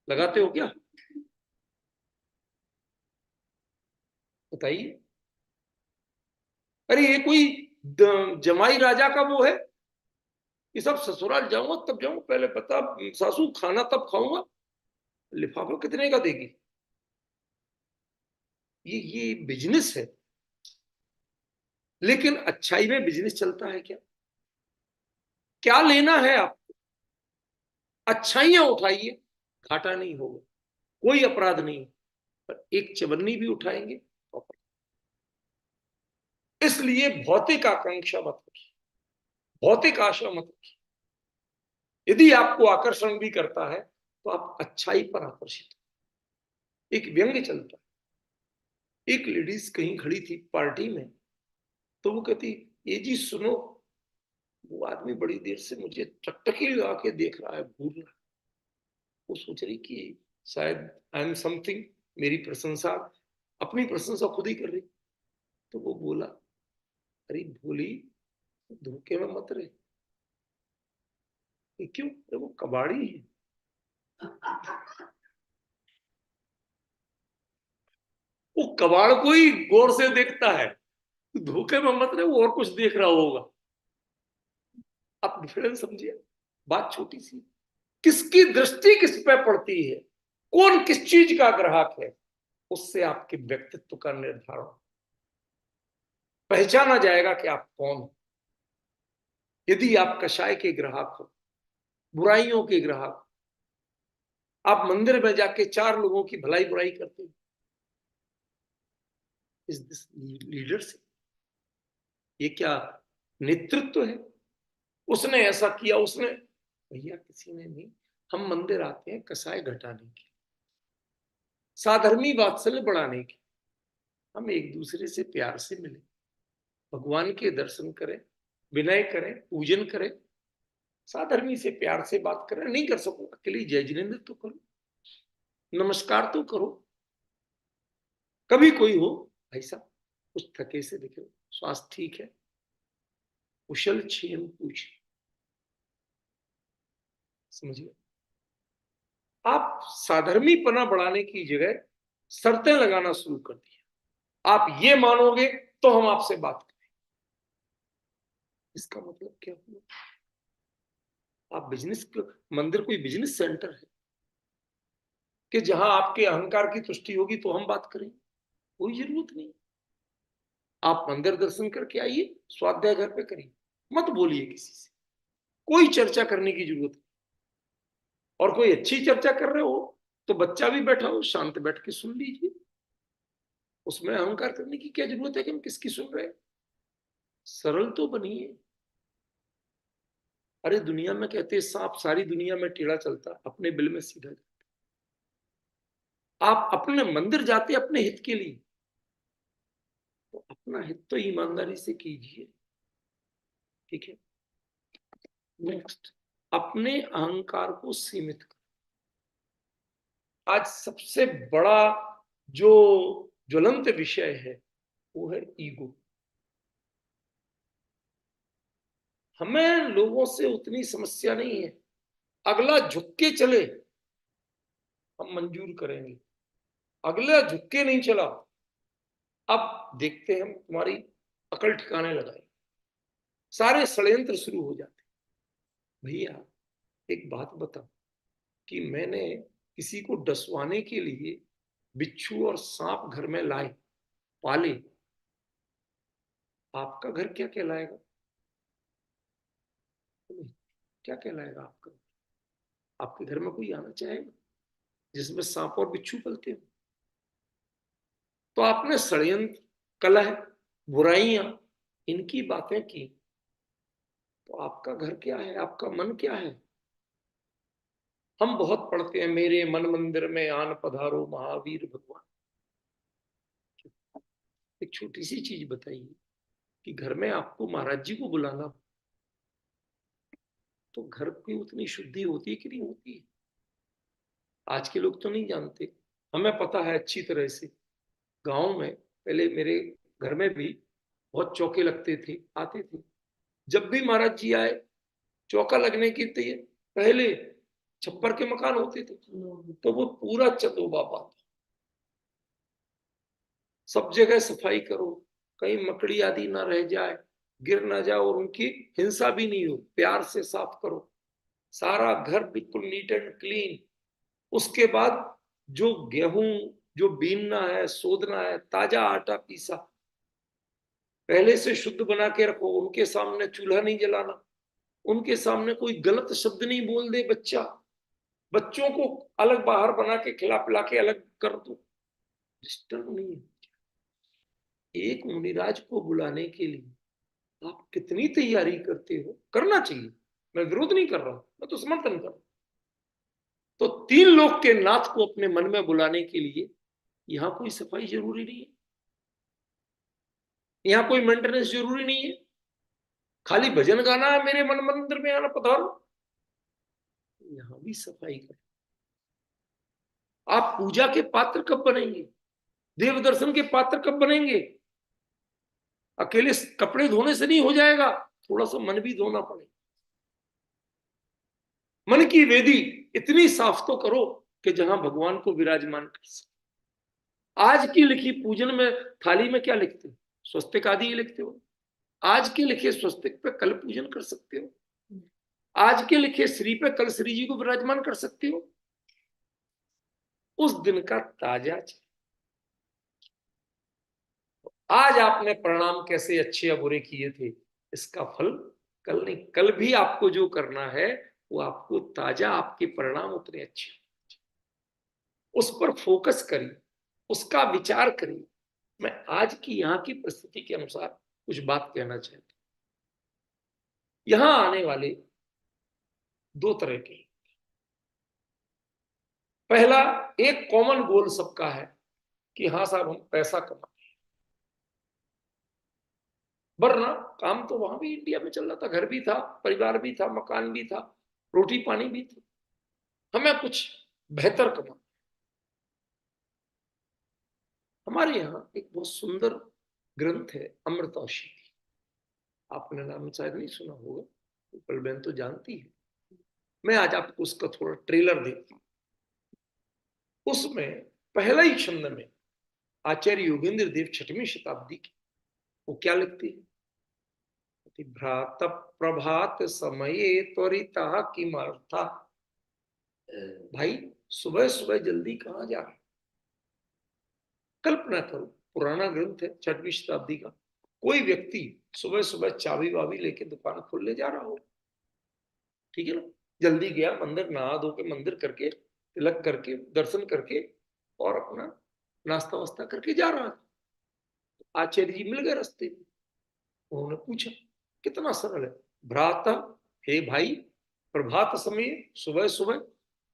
लगाते हो क्या? बताइए। अरे ये कोई जमाई राजा का वो है कि सब ससुराल जाऊंगा तब जाऊंगा, पहले बता सासू खाना तब खाऊंगा, लिफाफा कितने का देगी? ये बिजनेस है। लेकिन अच्छाई में बिजनेस चलता है क्या? क्या लेना है आप? अच्छाइयां उठाइए, घाटा नहीं होगा, कोई अपराध नहीं। पर एक चवन्नी भी उठाएंगे तो, इसलिए भौतिक आकांक्षा मत रखिए, भौतिक आशा मत रखिए। यदि आपको आकर्षण भी करता है तो आप अच्छाई पर आकर्षित हो। एक व्यंग्य चलता है, एक लेडीज कहीं खड़ी थी पार्टी में, तो वो कहती, ये जी सुनो, वो आदमी बड़ी देर से मुझे टकटकी लगा के देख रहा है, घूर रहा है। वो सोच रही कि शायद आई एम समथिंग, मेरी प्रशंसा, अपनी प्रशंसा खुद ही कर रही। तो वो बोला, अरे भोली, धोखे में मत रहे। क्यों? अरे वो कबाड़ी है। वो कबाड़ को ही गौर से देखता है, धोखे में मत रहे, वो और कुछ देख रहा होगा। आप डिफरेंस समझिए। बात छोटी सी, किसकी दृष्टि किस पे पड़ती है, कौन किस चीज का ग्राहक है, उससे आपके व्यक्तित्व का निर्धारण पहचाना जाएगा कि आप कौन हो। यदि आप कषाय के ग्राहक हो, बुराइयों के ग्राहक हो, आप मंदिर में जाके 4 लोगों की भलाई बुराई करते हो, इज दिस लीडरशिप? ये क्या नेतृत्व है? उसने ऐसा किया, उसने, भैया किसी ने नहीं। हम मंदिर आते हैं कसाय घटाने के, साधर्मी वात्सल्य बढ़ाने के। हम एक दूसरे से प्यार से मिले, भगवान के दर्शन करें, विनय करें, पूजन करें, साधर्मी से प्यार से बात करें। नहीं कर सको अकेले जय जिनेन्द्र तो करो, नमस्कार तो करो। कभी कोई हो, भाई साहब कुछ थके से दिखे, स्वास्थ्य ठीक है, कुशल क्षेम पूछ, समझिए। आप साधर्मीपना बढ़ाने की जगह शर्तें लगाना शुरू कर दिया। आप ये मानोगे तो हम आपसे बात करें। इसका मतलब क्या हुआ? आप बिजनेस, मंदिर कोई बिजनेस सेंटर है कि जहां आपके अहंकार की तुष्टि होगी तो हम बात करें? कोई जरूरत नहीं। आप मंदिर दर्शन करके आइए, स्वाध्याय घर पे करिए, मत बोलिए किसी से, कोई चर्चा करने की जरूरत नहीं। और कोई अच्छी चर्चा कर रहे हो तो बच्चा भी बैठा हो, शांत बैठ के सुन लीजिए। उसमें अहंकार करने की क्या जरूरत है कि हम किसकी सुन रहे हैं? सरल तो बनिए। अरे दुनिया में कहते हैं सांप सारी दुनिया में टेढ़ा चलता, अपने बिल में सीधा जाता। आप अपने मंदिर जाते अपने हित के लिए, तो अपना हित तो ईमानदारी से कीजिए, ठीक है? नेक्स्ट, अपने अहंकार को सीमित कर। आज सबसे बड़ा जो ज्वलंत विषय है वो है ईगो। हमें लोगों से उतनी समस्या नहीं है, अगला झुक के चले हम मंजूर करेंगे, अगला झुक के नहीं चला, अब देखते हैं हम तुम्हारी अकल ठिकाने लगाए, सारे षड्यंत्र शुरू हो जाते। भैया एक बात बताओ कि मैंने किसी को डसवाने के लिए बिच्छू और सांप घर में लाए, पाले, आपका घर क्या कहलाएगा? क्या कहलाएगा आपका? आपके घर में कोई आना चाहेगा जिसमें सांप और बिच्छू पलते हो? तो आपने षड्यंत्र, कलह, बुराइयां, इनकी बातें की, तो आपका घर क्या है, आपका मन क्या है? हम बहुत पढ़ते हैं, मेरे मन मंदिर में आन पधारो महावीर भगवान। एक छोटी सी चीज बताइए कि घर में आपको महाराज जी को बुलाना, तो घर की उतनी शुद्धि होती है कि नहीं होती है? आज के लोग तो नहीं जानते, हमें पता है अच्छी तरह से। गांव में पहले मेरे घर में भी बहुत चौके लगते थे, आते थे। जब भी महाराज जी आए, चौका लगने की पहले छप्पर के मकान होते थे, तो वो पूरा चतोबा पाता, सब जगह सफाई करो, कहीं मकड़ी आदि ना रह जाए, गिर ना जाए, और उनकी हिंसा भी नहीं हो, प्यार से साफ करो, सारा घर बिल्कुल नीट एंड क्लीन। उसके बाद जो गेहूं, जो बीनना है, सोधना है, ताजा आटा पीसा पहले से शुद्ध बना के रखो। उनके सामने चूल्हा नहीं जलाना, उनके सामने कोई गलत शब्द नहीं बोल दे बच्चा, बच्चों को अलग बाहर बना के खिला पिला के अलग कर दो, डिस्टर्ब नहीं है। एक मुनिराज को बुलाने के लिए आप कितनी तैयारी करते हो? करना चाहिए, मैं विरोध नहीं कर रहा, मैं तो समर्थन कर रहा हूं। तो 3 लोग के नाथ को अपने मन में बुलाने के लिए यहां कोई सफाई जरूरी नहीं है, यहां कोई मेंटेनेंस जरूरी नहीं है, खाली भजन गाना है, मेरे मन मंदिर में आना पधारो, यहां भी सफाई करो। आप पूजा के पात्र कब बनेंगे? देव दर्शन के पात्र कब बनेंगे? अकेले कपड़े धोने से नहीं हो जाएगा, थोड़ा सा मन भी धोना पड़ेगा। मन की वेदी इतनी साफ तो करो कि जहां भगवान को विराजमान कर सके। आज की लिखी पूजन में थाली में क्या लिखते हो? स्वस्तिक आदि ही लिखते हो। आज के लिखे स्वस्तिक पे कल पूजन कर सकते हो। आज के लिखे श्री पे कल श्री जी को विराजमान कर सकते हो। उस दिन का ताजा। आज आपने प्रणाम कैसे अच्छे या बुरे किए थे, इसका फल कल नहीं, कल भी आपको जो करना है वो आपको ताजा, आपके परिणाम उतने अच्छे, उस पर फोकस करिए, उसका विचार करिए। मैं आज की यहां की परिस्थिति के अनुसार कुछ बात कहना चाहता हूं। यहां आने वाले दो तरह के, पहला, एक कॉमन गोल सबका है कि हाँ साहब हम पैसा कमाएं, वरना काम तो वहां भी इंडिया में चल रहा था, घर भी था, परिवार भी था, मकान भी था, रोटी पानी भी थी, हमें कुछ बेहतर कमा। हमारे यहाँ एक बहुत सुंदर ग्रंथ है अमृतौषधि, आपने नाम शायद नहीं सुना होगा, पल बहन तो जानती है। मैं आज आपको उसका थोड़ा ट्रेलर देता हूं। उसमें पहला ही छंद में आचार्य योगेंद्र देव 6वीं शताब्दी की, वो क्या लिखते हैं? भ्रात प्रभात समये त्वरिता किमर्था। भाई सुबह सुबह जल्दी कहां जा रहे? कल्पना करो, पुराना ग्रंथ है 6वीं शताब्दी का, कोई व्यक्ति सुबह सुबह चाबी वाबी लेके दुकान खोलने जा रहा हो, ठीक है ना, जल्दी गया मंदिर, नहा धो के मंदिर करके, तिलक करके, दर्शन करके और अपना नाश्ता वास्ता करके जा रहा था। आचार्य जी मिल गए रास्ते में, उन्होंने पूछा, कितना सरल है, भ्राता, हे भाई, प्रभात समय, सुबह सुबह,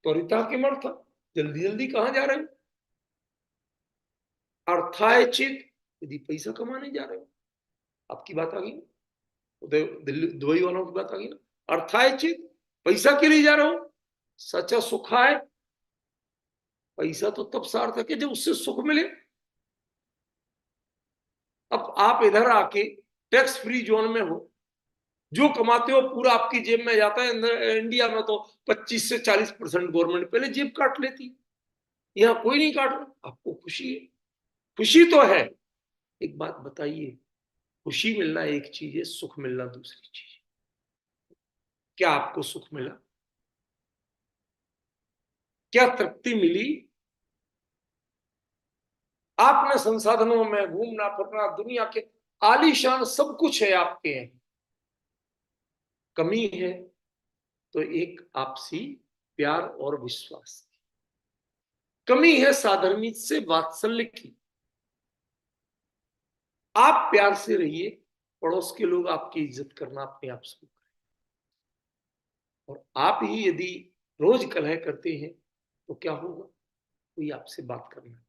त्वरिता किमर्था, जल्दी जल्दी कहां जा रहे हो? अर्थाय चित, यदि पैसा कमाने जा रहे हो। आपकी बात आ गई ना, दिल्ली दुबई वालों की बात आ गई ना, अर्थाय चित, पैसा के लिए जा रहे हो। सचा सुखाय, पैसा तो तब सार्थक है जब उससे सुख मिले। अब आप इधर आके टैक्स फ्री जोन में हो, जो कमाते हो पूरा आपकी जेब में जाता है। इंडिया में तो 25 से 40% गवर्नमेंट पहले जेब काट लेती, यहाँ कोई नहीं काट रहा, आपको खुशी है, खुशी तो है। एक बात बताइए, खुशी मिलना एक चीज है, सुख मिलना दूसरी चीज है। क्या आपको सुख मिला? क्या तृप्ति मिली? आपने संसाधनों में घूमना फिरना, दुनिया के आलीशान सब कुछ है आपके हैं, कमी है तो एक आपसी प्यार और विश्वास, कमी है साधर्मिक से वात्सल्य की। आप प्यार से रहिए, पड़ोस के लोग आपकी इज्जत करना अपने आप शुरू करें। और आप ही यदि रोज कलह करते हैं तो क्या होगा? कोई आपसे बात करना,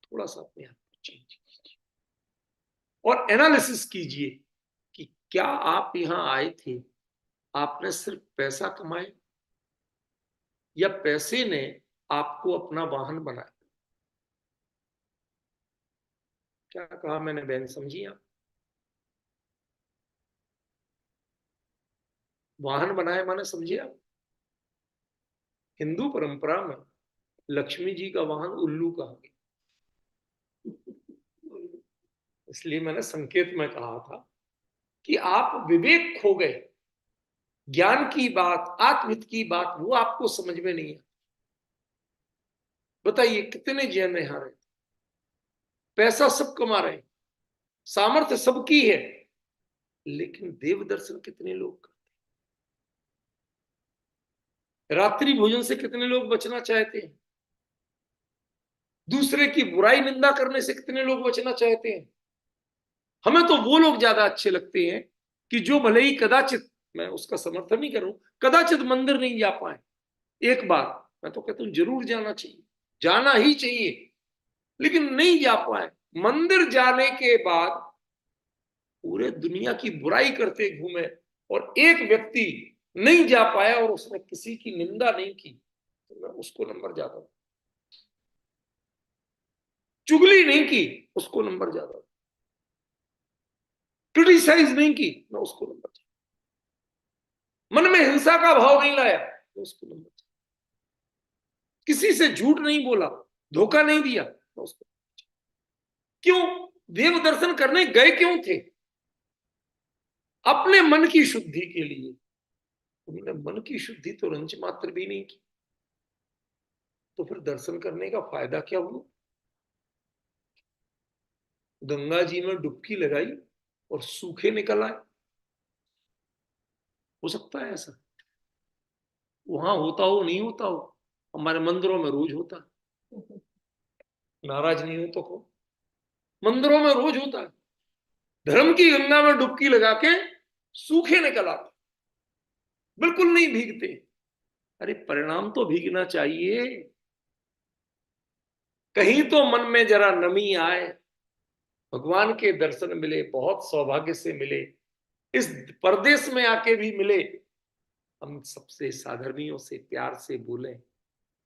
थोड़ा सा अपने आप को चेंज कीजिए और एनालिसिस कीजिए कि क्या आप यहां आए थे, आपने सिर्फ पैसा कमाए या पैसे ने आपको अपना वाहन बनाया? क्या कहा मैंने बहन, समझी आप? वाहन बनाए माने समझिए आप? हिंदू परंपरा में लक्ष्मी जी का वाहन उल्लू कहा गया, इसलिए मैंने संकेत में कहा था कि आप विवेक खो गए, ज्ञान की बात, आत्महित की बात वो आपको समझ में नहीं है। बताइए कितने जैन यहां रहे, पैसा सब कमा रहे, सामर्थ्य सबकी है, लेकिन देव दर्शन कितने लोग करते? रात्रि भोजन से कितने लोग बचना चाहते हैं? दूसरे की बुराई निंदा करने से कितने लोग बचना चाहते हैं? हमें तो वो लोग ज्यादा अच्छे लगते हैं कि जो भले ही कदाचित, मैं उसका समर्थन नहीं करूं, कदाचित मंदिर नहीं जा पाए, एक बार, मैं तो कहता हूं जरूर जाना चाहिए, जाना ही चाहिए, लेकिन नहीं जा पाए, मंदिर जाने के बाद पूरे दुनिया की बुराई करते घूमे और एक व्यक्ति नहीं जा पाया और उसने किसी की निंदा नहीं की, तो मैं उसको नंबर ज्यादा दूं। चुगली नहीं की, उसको नंबर ज्यादा दूं। क्रिटिसाइज नहीं की, मैं उसको नंबर ज्यादा। मन में हिंसा का भाव नहीं लाया, मैं उसको नंबर ज्यादा। किसी से झूठ नहीं बोला, धोखा नहीं दिया, मैं उसको। क्यों? देव दर्शन करने गए क्यों थे? अपने मन की शुद्धि के लिए। उन्होंने मन की शुद्धि तो रंच मात्र भी नहीं की, तो फिर दर्शन करने का फायदा क्या हुआ? गंगा जी में डुबकी लगाई और सूखे निकल आए। हो सकता है ऐसा? वहां होता हो, नहीं होता हो, हमारे मंदिरों में रोज होता है। नाराज नहीं हो तो को, मंदिरों में रोज होता है। धर्म की गंगा में डुबकी लगा के सूखे निकल आते, बिल्कुल नहीं भीगते। अरे परिणाम तो भीगना चाहिए, कहीं तो मन में जरा नमी आए। भगवान के दर्शन मिले, बहुत सौभाग्य से मिले, इस परदेश में आके भी मिले। हम सबसे साधर्मियों से प्यार से बोले,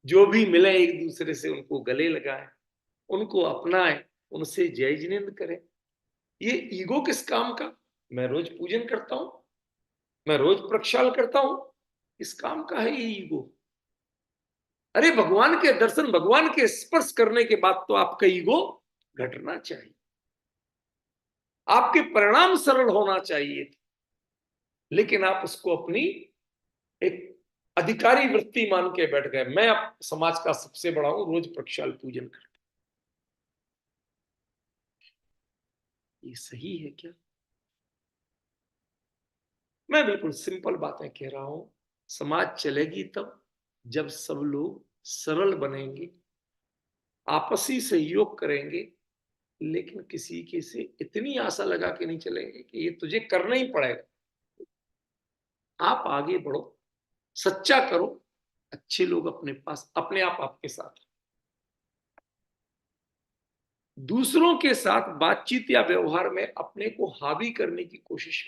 जो भी मिले एक दूसरे से उनको गले लगाए, उनको अपनाए, उनसे जय जिनेंद्र करें। ये ईगो किस काम का? मैं रोज पूजन करता हूं, मैं रोज प्रक्षाल करता हूं, किस काम का है ये ईगो? अरे भगवान के दर्शन, भगवान के स्पर्श करने के बाद तो आपका ईगो घटना चाहिए, आपके परिणाम सरल होना चाहिए। लेकिन आप उसको अपनी एक अधिकारी वृत्ति मान के बैठ गए, मैं अब समाज का सबसे बड़ा हूं, रोज प्रक्षाल पूजन करता। ये सही है क्या? मैं बिल्कुल सिंपल बातें कह रहा हूं। समाज चलेगी तब जब सब लोग सरल बनेंगे, आपसी सहयोग करेंगे, लेकिन किसी के से इतनी आशा लगा के नहीं चलेंगे कि ये तुझे करना ही पड़ेगा। आप आगे बढ़ो, सच्चा करो, अच्छे लोग अपने पास अपने आप आपके साथ। दूसरों के साथ बातचीत या व्यवहार में अपने को हावी करने की कोशिश,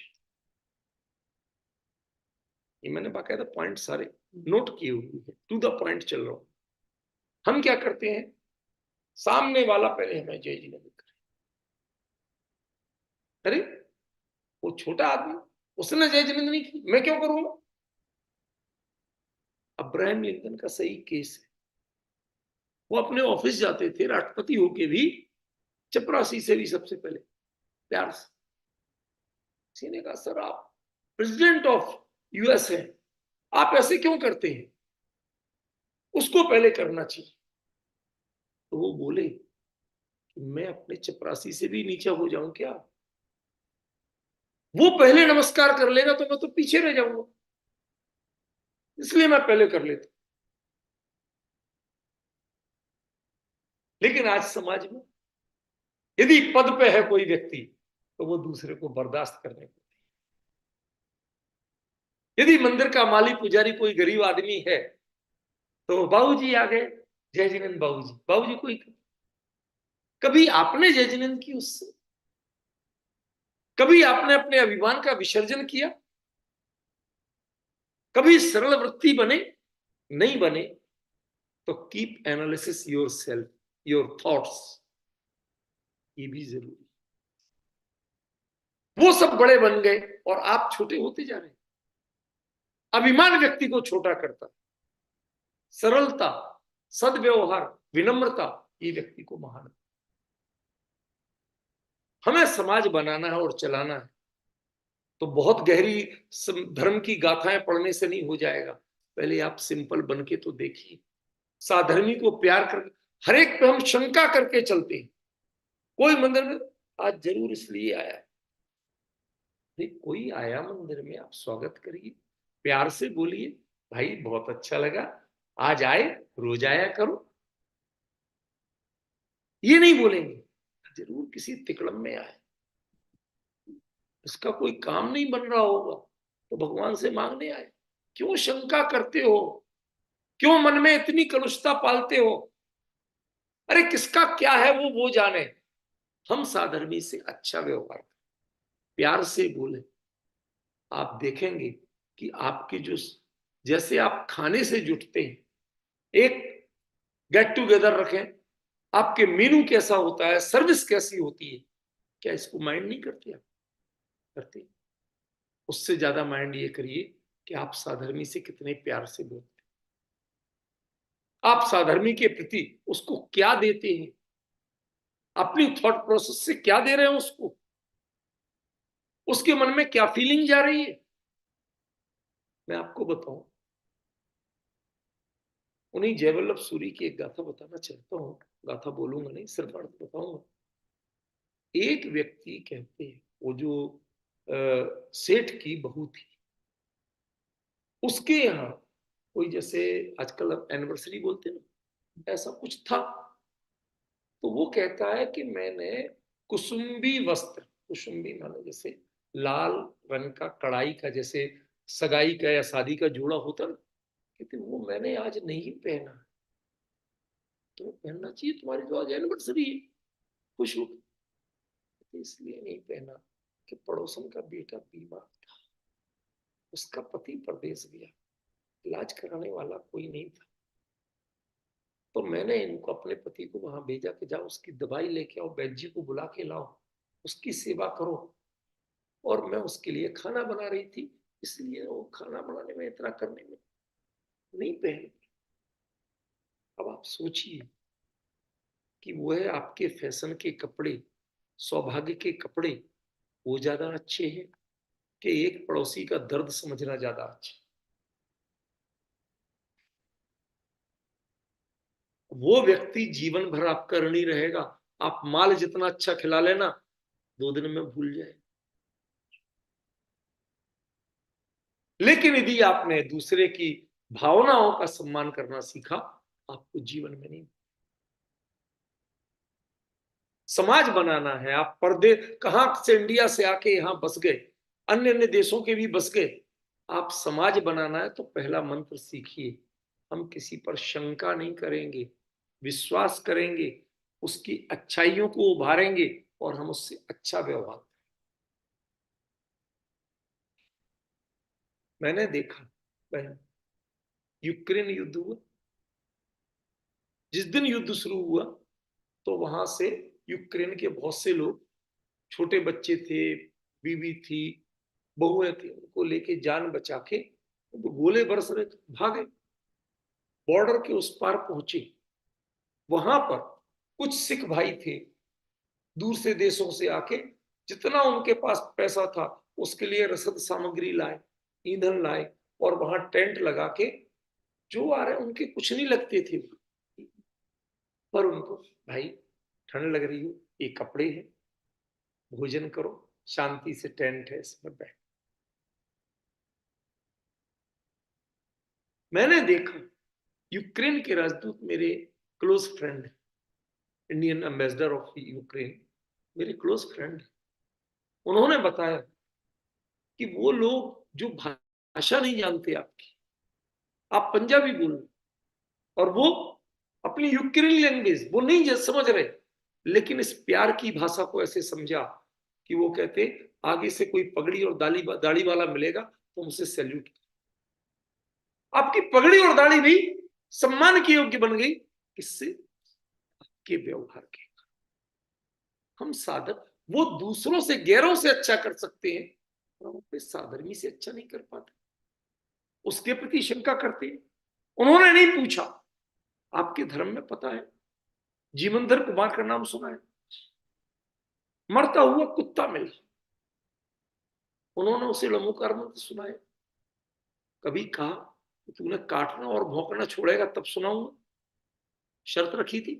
ये मैंने बाकायदा पॉइंट सारे नोट किए हुए हैं, टू द पॉइंट चल रहा हूं। हम क्या करते हैं, सामने वाला पहले हमें जय जी नहीं करे। अरे वो छोटा आदमी, उसने जय जिनेंद्र नहीं की, मैं क्यों करूंगा? अब्राहम लिंकन का सही केस है। वो अपने ऑफिस जाते थे राष्ट्रपति होके भी, चपरासी से भी सबसे पहले प्यार से। किसी ने कहा सर आप प्रेसिडेंट ऑफ यूएस हैं, आप ऐसे क्यों करते हैं? उसको पहले करना चाहिए। तो वो बोले कि मैं अपने चपरासी से भी नीचे हो जाऊं क्या? वो पहले नमस्कार कर लेगा तो मैं तो पीछे रह जाऊंगा, इसलिए मैं पहले कर लेता। लेकिन आज समाज में यदि पद पे है कोई व्यक्ति, तो वो दूसरे को बर्दाश्त करने को। यदि मंदिर का माली पुजारी कोई गरीब आदमी है, तो बाबूजी आ गए, जय जिनेंद्र बाबूजी, बाबूजी कोई। कभी आपने जय जिनेंद्र की उससे? कभी आपने अपने अभिमान का विसर्जन किया? कभी सरल वृत्ति बने? नहीं बने तो keep analysis your self, your thoughts, ये भी जरूरी। वो सब बड़े बन गए और आप छोटे होते जा रहे हैं। अभिमान व्यक्ति को छोटा करता, सरलता, सदव्यवहार, विनम्रता, ये व्यक्ति को महान। हमें समाज बनाना है और चलाना है, तो बहुत गहरी धर्म की गाथाएं पढ़ने से नहीं हो जाएगा। पहले आप सिंपल बन के तो देखिए, साधर्मी को प्यार कर, हर एक पे हम शंका करके चलते हैं। कोई मंदिर में आज जरूर इसलिए आया, कोई आया मंदिर में, आप स्वागत करिए, प्यार से बोलिए, भाई बहुत अच्छा लगा, आज आए, रोज आया करो। ये नहीं बोलेंगे जरूर किसी तिकड़म में आए, इसका कोई काम नहीं बन रहा होगा तो भगवान से मांगने आए। क्यों शंका करते हो? क्यों मन में इतनी कलुषता पालते हो? अरे किसका क्या है वो जाने। हम साधर्मी से अच्छा व्यवहार करें, प्यार से बोले, आप देखेंगे कि आपके जो, जैसे आप खाने से जुटते हैं, एक गेट टुगेदर रखें, आपके मेनू कैसा होता है, सर्विस कैसी होती है, क्या इसको माइंड नहीं करते आप? करते। उससे ज्यादा माइंड ये करिए कि आप साधर्मी से कितने प्यार से बोलते, आप साधर्मी के प्रति उसको क्या देते हैं, अपनी थॉट प्रोसेस से क्या दे रहे हैं उसको, उसके मन में क्या फीलिंग जा रही है। मैं आपको बताऊं, उन्हीं जयवल्लभ सूरी की एक गाथा बताना चाहता हूं, गाथा बोलूंगा नहीं, सिर्फ अर्थ बताऊंगा। एक व्यक्ति कहते हैं, वो जो सेठ की बहू थी, उसके यहाँ कोई जैसे आजकल एनिवर्सरी बोलते हैं ना, ऐसा कुछ था। तो वो कहता है कि मैंने कुसुम्बी वस्त्र, कुसुम्बी माने जैसे लाल रंग का कढ़ाई का, जैसे सगाई का या शादी का जोड़ा होता ना, कहते वो मैंने आज नहीं पहना। तो पहनना चाहिए, तुम्हारी जो आज एनिवर्सरी है, खुश हो, इसलिए नहीं पहना कि पड़ोसन का बेटा बीमार था, उसका पति परदेश गया, इलाज कराने वाला कोई नहीं था, तो मैंने इनको अपने पति को वहां भेजा कि जाओ उसकी दवाई लेके आओ, बैद जी को बुला के लाओ, उसकी सेवा करो। और मैं उसके लिए खाना बना रही थी, इसलिए वो खाना बनाने में, इतना करने में नहीं पहन। अब आप सोचिए कि वो है आपके फैशन के कपड़े, सौभाग्य के कपड़े, वो ज्यादा अच्छे हैं कि एक पड़ोसी का दर्द समझना ज्यादा अच्छा। वो व्यक्ति जीवन भर आपका ऋणी रहेगा, आप माल जितना अच्छा खिला लेना, 2 दिन में भूल जाए। लेकिन यदि आपने दूसरे की भावनाओं का सम्मान करना सीखा, आपको जीवन में नहीं। समाज बनाना है, आप पर्दे कहां से इंडिया से आके यहां बस गए, अन्य अन्य देशों के भी बस गए, आप समाज बनाना है तो पहला मंत्र सीखिए, हम किसी पर शंका नहीं करेंगे, विश्वास करेंगे, उसकी अच्छाइयों को उभारेंगे और हम उससे अच्छा व्यवहार। मैंने देखा बहन, यूक्रेन युद्ध हुआ, जिस दिन युद्ध शुरू हुआ तो वहां से यूक्रेन के बहुत से लोग, छोटे बच्चे थे, बीवी थी, बहुएं थी, उनको लेके जान बचा के, तो गोले बरस रहे थे, भागे, बॉर्डर के उस पार पहुंचे। वहां पर कुछ सिख भाई थे, दूर से देशों से आके, जितना उनके पास पैसा था उसके लिए रसद सामग्री लाए, ईंधन लाए, और वहां टेंट लगा के, जो आ रहे उनके कुछ नहीं लगते थे, पर उनको, भाई ठंड लग रही हो, ये कपड़े हैं, भोजन करो, शांति से टेंट है इसमें बैठ। मैंने देखा, यूक्रेन के राजदूत मेरे close friend, Indian ambassador of Ukraine, मेरे क्लोज फ्रेंड, उन्होंने बताया कि वो लोग जो भाषा नहीं जानते आपकी, आप पंजाबी बोल रहे, और वो अपनी यूक्रेनी लैंग्वेज वो नहीं समझ रहे, लेकिन इस प्यार की भाषा को ऐसे समझा कि वो कहते, आगे से कोई पगड़ी और दाढ़ी वाला मिलेगा तो उनसे सैल्यूट। आपकी पगड़ी और दाढ़ी भी सम्मान की योग्य बन गई, किससे? के व्यवहार के। हम साधक, वो दूसरों से, गैरों से अच्छा कर सकते हैं, पर हम अपने साधर्मी से अच्छा नहीं कर पाते, उसके प्रति शंका करते हैं। उन्होंने नहीं पूछा, आपके धर्म में पता है, जीवनधर कुमार का नाम सुना है, मरता हुआ कुत्ता मिला, उन्होंने उसे लमोकार मंत्र सुनाया, कभी कहा कि तूने काटना और भौंकना छोड़ेगा तब सुनाऊंगा, शर्त रखी थी।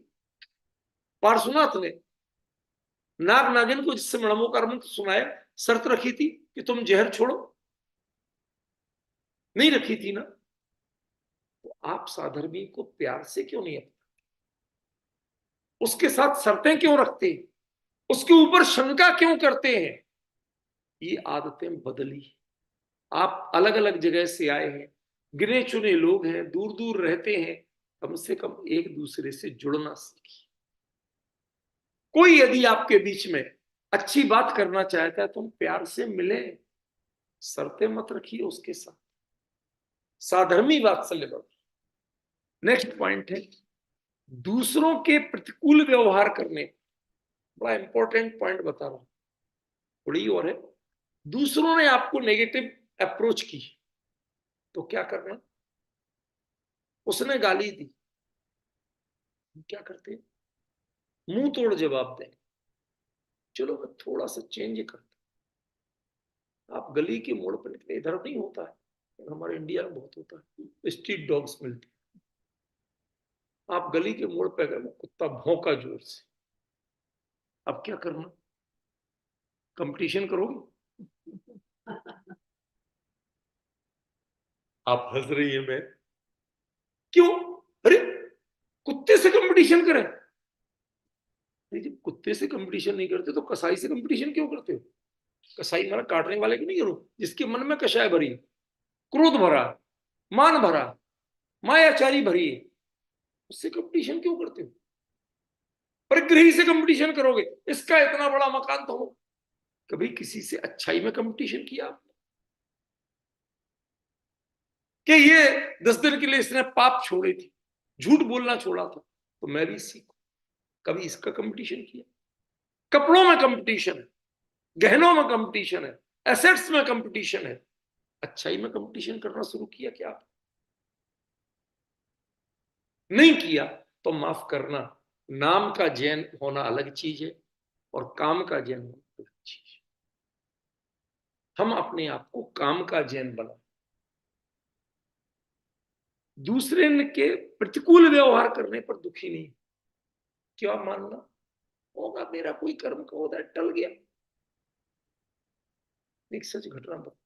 पार्श्वनाथ ने नाग नागिन को जिससे लमोकार मंत्र सुनाया, शर्त रखी थी कि तुम जहर छोड़ो, नहीं रखी थी ना? तो आप साधर्मी को प्यार से क्यों नहीं अपनाते, उसके साथ शर्तें क्यों रखते हैं, उसके ऊपर शंका क्यों करते हैं? ये आदतें बदली, आप अलग अलग जगह से आए हैं, गिने चुने लोग हैं, दूर दूर रहते हैं, कम से कम एक दूसरे से जुड़ना सीखिए। कोई यदि आपके बीच में अच्छी बात करना चाहता है तो हम प्यार से मिले, शर्तें मत रखिए उसके साथ, साधर्मी वात्सल्य बढ़ो। नेक्स्ट पॉइंट है दूसरों के प्रतिकूल व्यवहार करने। बड़ा इंपॉर्टेंट पॉइंट बता रहा हूं, थोड़ी और है। दूसरों ने आपको नेगेटिव अप्रोच की तो क्या करना? उसने गाली दी, क्या करते हैं? मुंह तोड़ जवाब दें, चलो मैं थोड़ा सा चेंज करता। आप गली के मोड़ पर निकले, इधर नहीं होता है, हमारे इंडिया में बहुत होता है, स्ट्रीट डॉग्स मिलते। आप गली के मोड़ पे गए, कुत्ता भौंका जोर से, अब क्या करना? कंपटीशन करोगे? आप हंस रही है, मैं क्यों? अरे कुत्ते से कंपटीशन करें? जब कुत्ते से कंपटीशन नहीं करते तो कसाई से कंपटीशन क्यों करते हो? कसाई माना काटने वाले की नहीं करो, जिसके मन में कषाय भरी, क्रोध भरा, मान भरा, मायाचारी भरी है, उससे कंपटीशन क्यों करते हो? परिग्रही से कंपटीशन करोगे, इसका इतना बड़ा मकान तो हो। कभी किसी से अच्छाई में कंपटीशन किया आपने कि ये 10 दिन के लिए इसने पाप छोड़े थे, झूठ बोलना छोड़ा था, तो मैं भी सीखूं? कभी इसका कंपटीशन किया? कपड़ों में कंपटीशन है, गहनों में कंपटीशन है, एसेट्स में कंपटीशन है, अच्छाई में कंपटीशन करना शुरू किया क्या आप? नहीं किया तो माफ करना, नाम का जैन होना अलग चीज है और काम का जैन होना अलग चीज है। हम अपने आप को काम का जैन बना, दूसरे के प्रतिकूल व्यवहार करने पर दुखी नहीं। क्या मानना होगा मेरा कोई कर्म का होता है टल गया? एक सच घटना बता,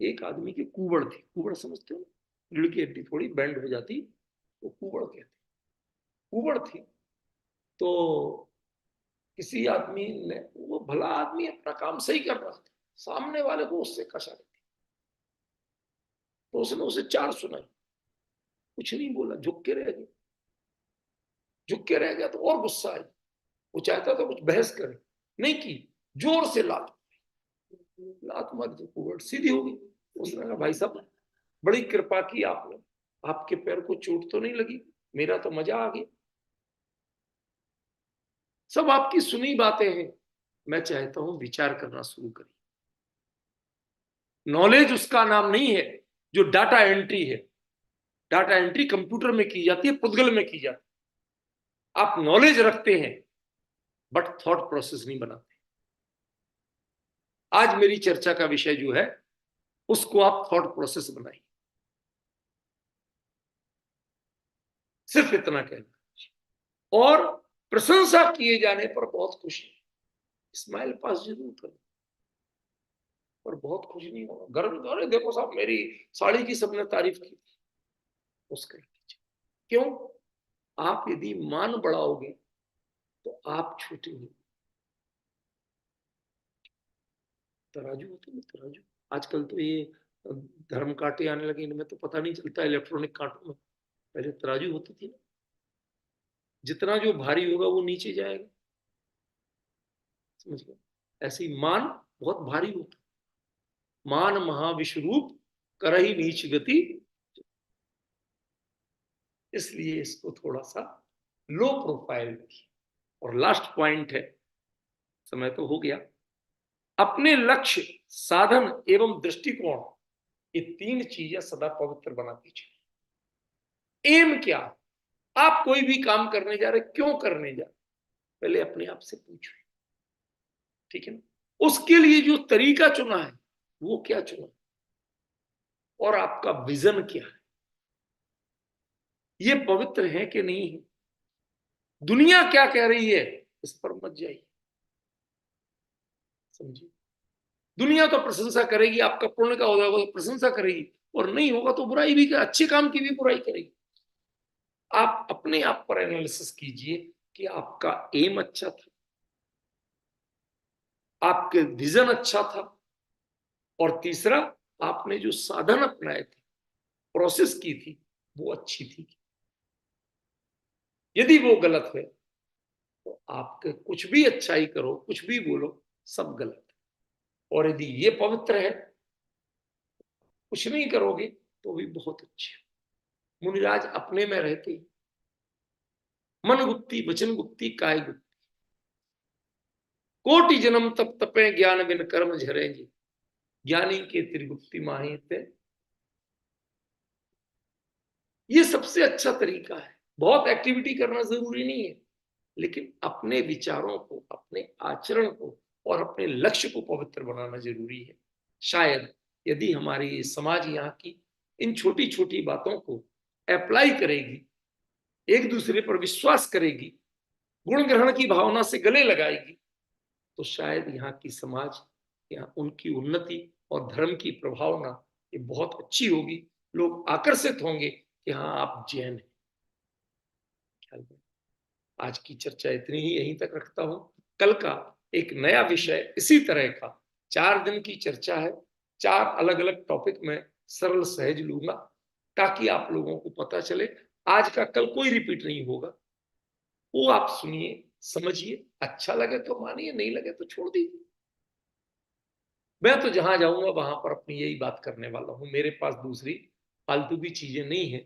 एक आदमी की कुबड़ थी, कुबड़ समझते हो? रीढ़ की हड्डी थोड़ी बेंड हो जाती, वो कुबड़ कहते, कुबड़ थी। तो किसी आदमी ने, वो भला आदमी अपना काम सही कर रहा था, सामने वाले को उससे कसा थी, तो उसने उसे चार सुनाई, कुछ नहीं बोला, झुक के रह गया। झुक के रह गया तो और गुस्सा आई, वो चाहता था कुछ बहस करे, नहीं की, जोर से लात, लात मारी तो कुबड़ सीधी हो गई। उसने कहा भाई साहब बड़ी कृपा की आपने, आपके पैर को चोट तो नहीं लगी, मेरा तो मजा आ गया। सब आपकी सुनी बातें हैं, मैं चाहता हूं विचार करना शुरू करिए। नॉलेज उसका नाम नहीं है जो डाटा एंट्री है। डाटा एंट्री कंप्यूटर में की जाती है, पुद्गल में की जाती है। आप नॉलेज रखते हैं बट थॉट प्रोसेस नहीं बनाते। आज मेरी चर्चा का विषय जो है उसको आप थॉट प्रोसेस बनाइए, सिर्फ इतना कहना। और प्रशंसा किए जाने पर बहुत खुशी, स्माइल पास जरूर करें, पर बहुत खुश नहीं होगा। गर्व, अरे देखो साहब मेरी साड़ी की सबने तारीफ की, उसके क्यों? आप यदि मान बढ़ाओगे तो आप छोटे हो। तराजू होते ना, तराजू, आजकल तो ये धर्म कांटे आने लगे, इनमें तो पता नहीं चलता इलेक्ट्रॉनिक कांटों में, पहले तराजू होती थी ना, जितना जो भारी होगा वो नीचे जाएगा, समझ गए? ऐसे ही मान बहुत भारी होता, मान महाविश्वरूप करही नीच गति, इसलिए इसको थोड़ा सा लो प्रोफाइल रखिए। और लास्ट पॉइंट है, समय तो हो गया, अपने लक्ष्य, साधन एवं दृष्टिकोण, ये तीन चीजें सदा पवित्र बनाती चाहिए। एम क्या? आप कोई भी काम करने जा रहे, क्यों करने जा रहे, पहले अपने आप से पूछो, ठीक है ना? उसके लिए जो तरीका चुना है वो क्या चुना, और आपका विजन क्या है, ये पवित्र है कि नहीं है? दुनिया क्या कह रही है इस पर मत जाइए, समझिए। दुनिया तो प्रशंसा करेगी, आपका पुण्य का होगा तो प्रशंसा करेगी, और नहीं होगा तो बुराई भी, अच्छे काम की भी बुराई करेगी। आप अपने आप पर एनालिसिस कीजिए कि आपका एम अच्छा था, आपके विजन अच्छा था, और तीसरा आपने जो साधन अपनाए थे, प्रोसेस की थी, वो अच्छी थी। यदि वो गलत है तो आपके कुछ भी अच्छाई करो, कुछ भी बोलो, सब गलत है। और यदि ये पवित्र है, कुछ नहीं करोगे तो भी बहुत अच्छे। मुनिराज अपने में रहते, मन गुप्ती वचन गुप्ती काय गुप्ती, कोटि जन्म तप तपे ज्ञान बिन कर्म झरेंगे, ज्ञानी के त्रिगुप्ति माही थे। ये सबसे अच्छा तरीका है। बहुत एक्टिविटी करना जरूरी नहीं है, लेकिन अपने विचारों को, अपने आचरण को और अपने लक्ष्य को पवित्र बनाना जरूरी है। शायद यदि हमारी समाज यहाँ की इन छोटी छोटी बातों को अप्लाई करेगी, एक दूसरे पर विश्वास करेगी, गुण ग्रहण की भावना से गले लगाएगी, तो शायद यहाँ की समाज, यहाँ उनकी उन्नति और धर्म की प्रभावना ये बहुत अच्छी होगी। लोग आकर्षित होंगे कि हाँ, आप जैन हैं। आज की चर्चा इतनी ही यहीं तक रखता हूं। कल का एक नया विषय इसी तरह का, 4 दिन की चर्चा है, 4 अलग अलग टॉपिक में सरल सहज लूंगा, ताकि आप लोगों को पता चले। आज का कल कोई रिपीट नहीं होगा, वो आप सुनिए, समझिए, अच्छा लगे तो मानिए, नहीं लगे तो छोड़ दीजिए। मैं तो जहां जाऊंगा वहां पर अपनी यही बात करने वाला हूं। मेरे पास दूसरी फालतू की चीजें नहीं है,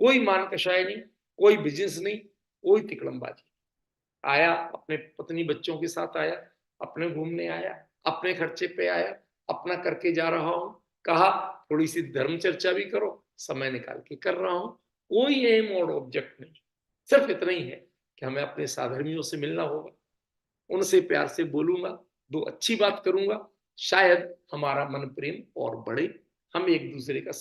कोई मान कषाय नहीं, कोई बिजनेस नहीं, कोई तिकड़मबाजी। आया, अपने पत्नी बच्चों के साथ आया, अपने घूमने आया, अपने खर्चे पे आया, अपना करके जा रहा हूं। कहा थोड़ी सी धर्म चर्चा भी करो, समय निकाल के कर रहा हूं। कोई एम और ऑब्जेक्ट नहीं, सिर्फ इतना ही है कि हमें अपने साधर्मियों से मिलना होगा, उनसे प्यार से बोलूंगा, दो अच्छी बात करूंगा, शायद हमारा मन प्रेम और बढ़े, हम एक दूसरे का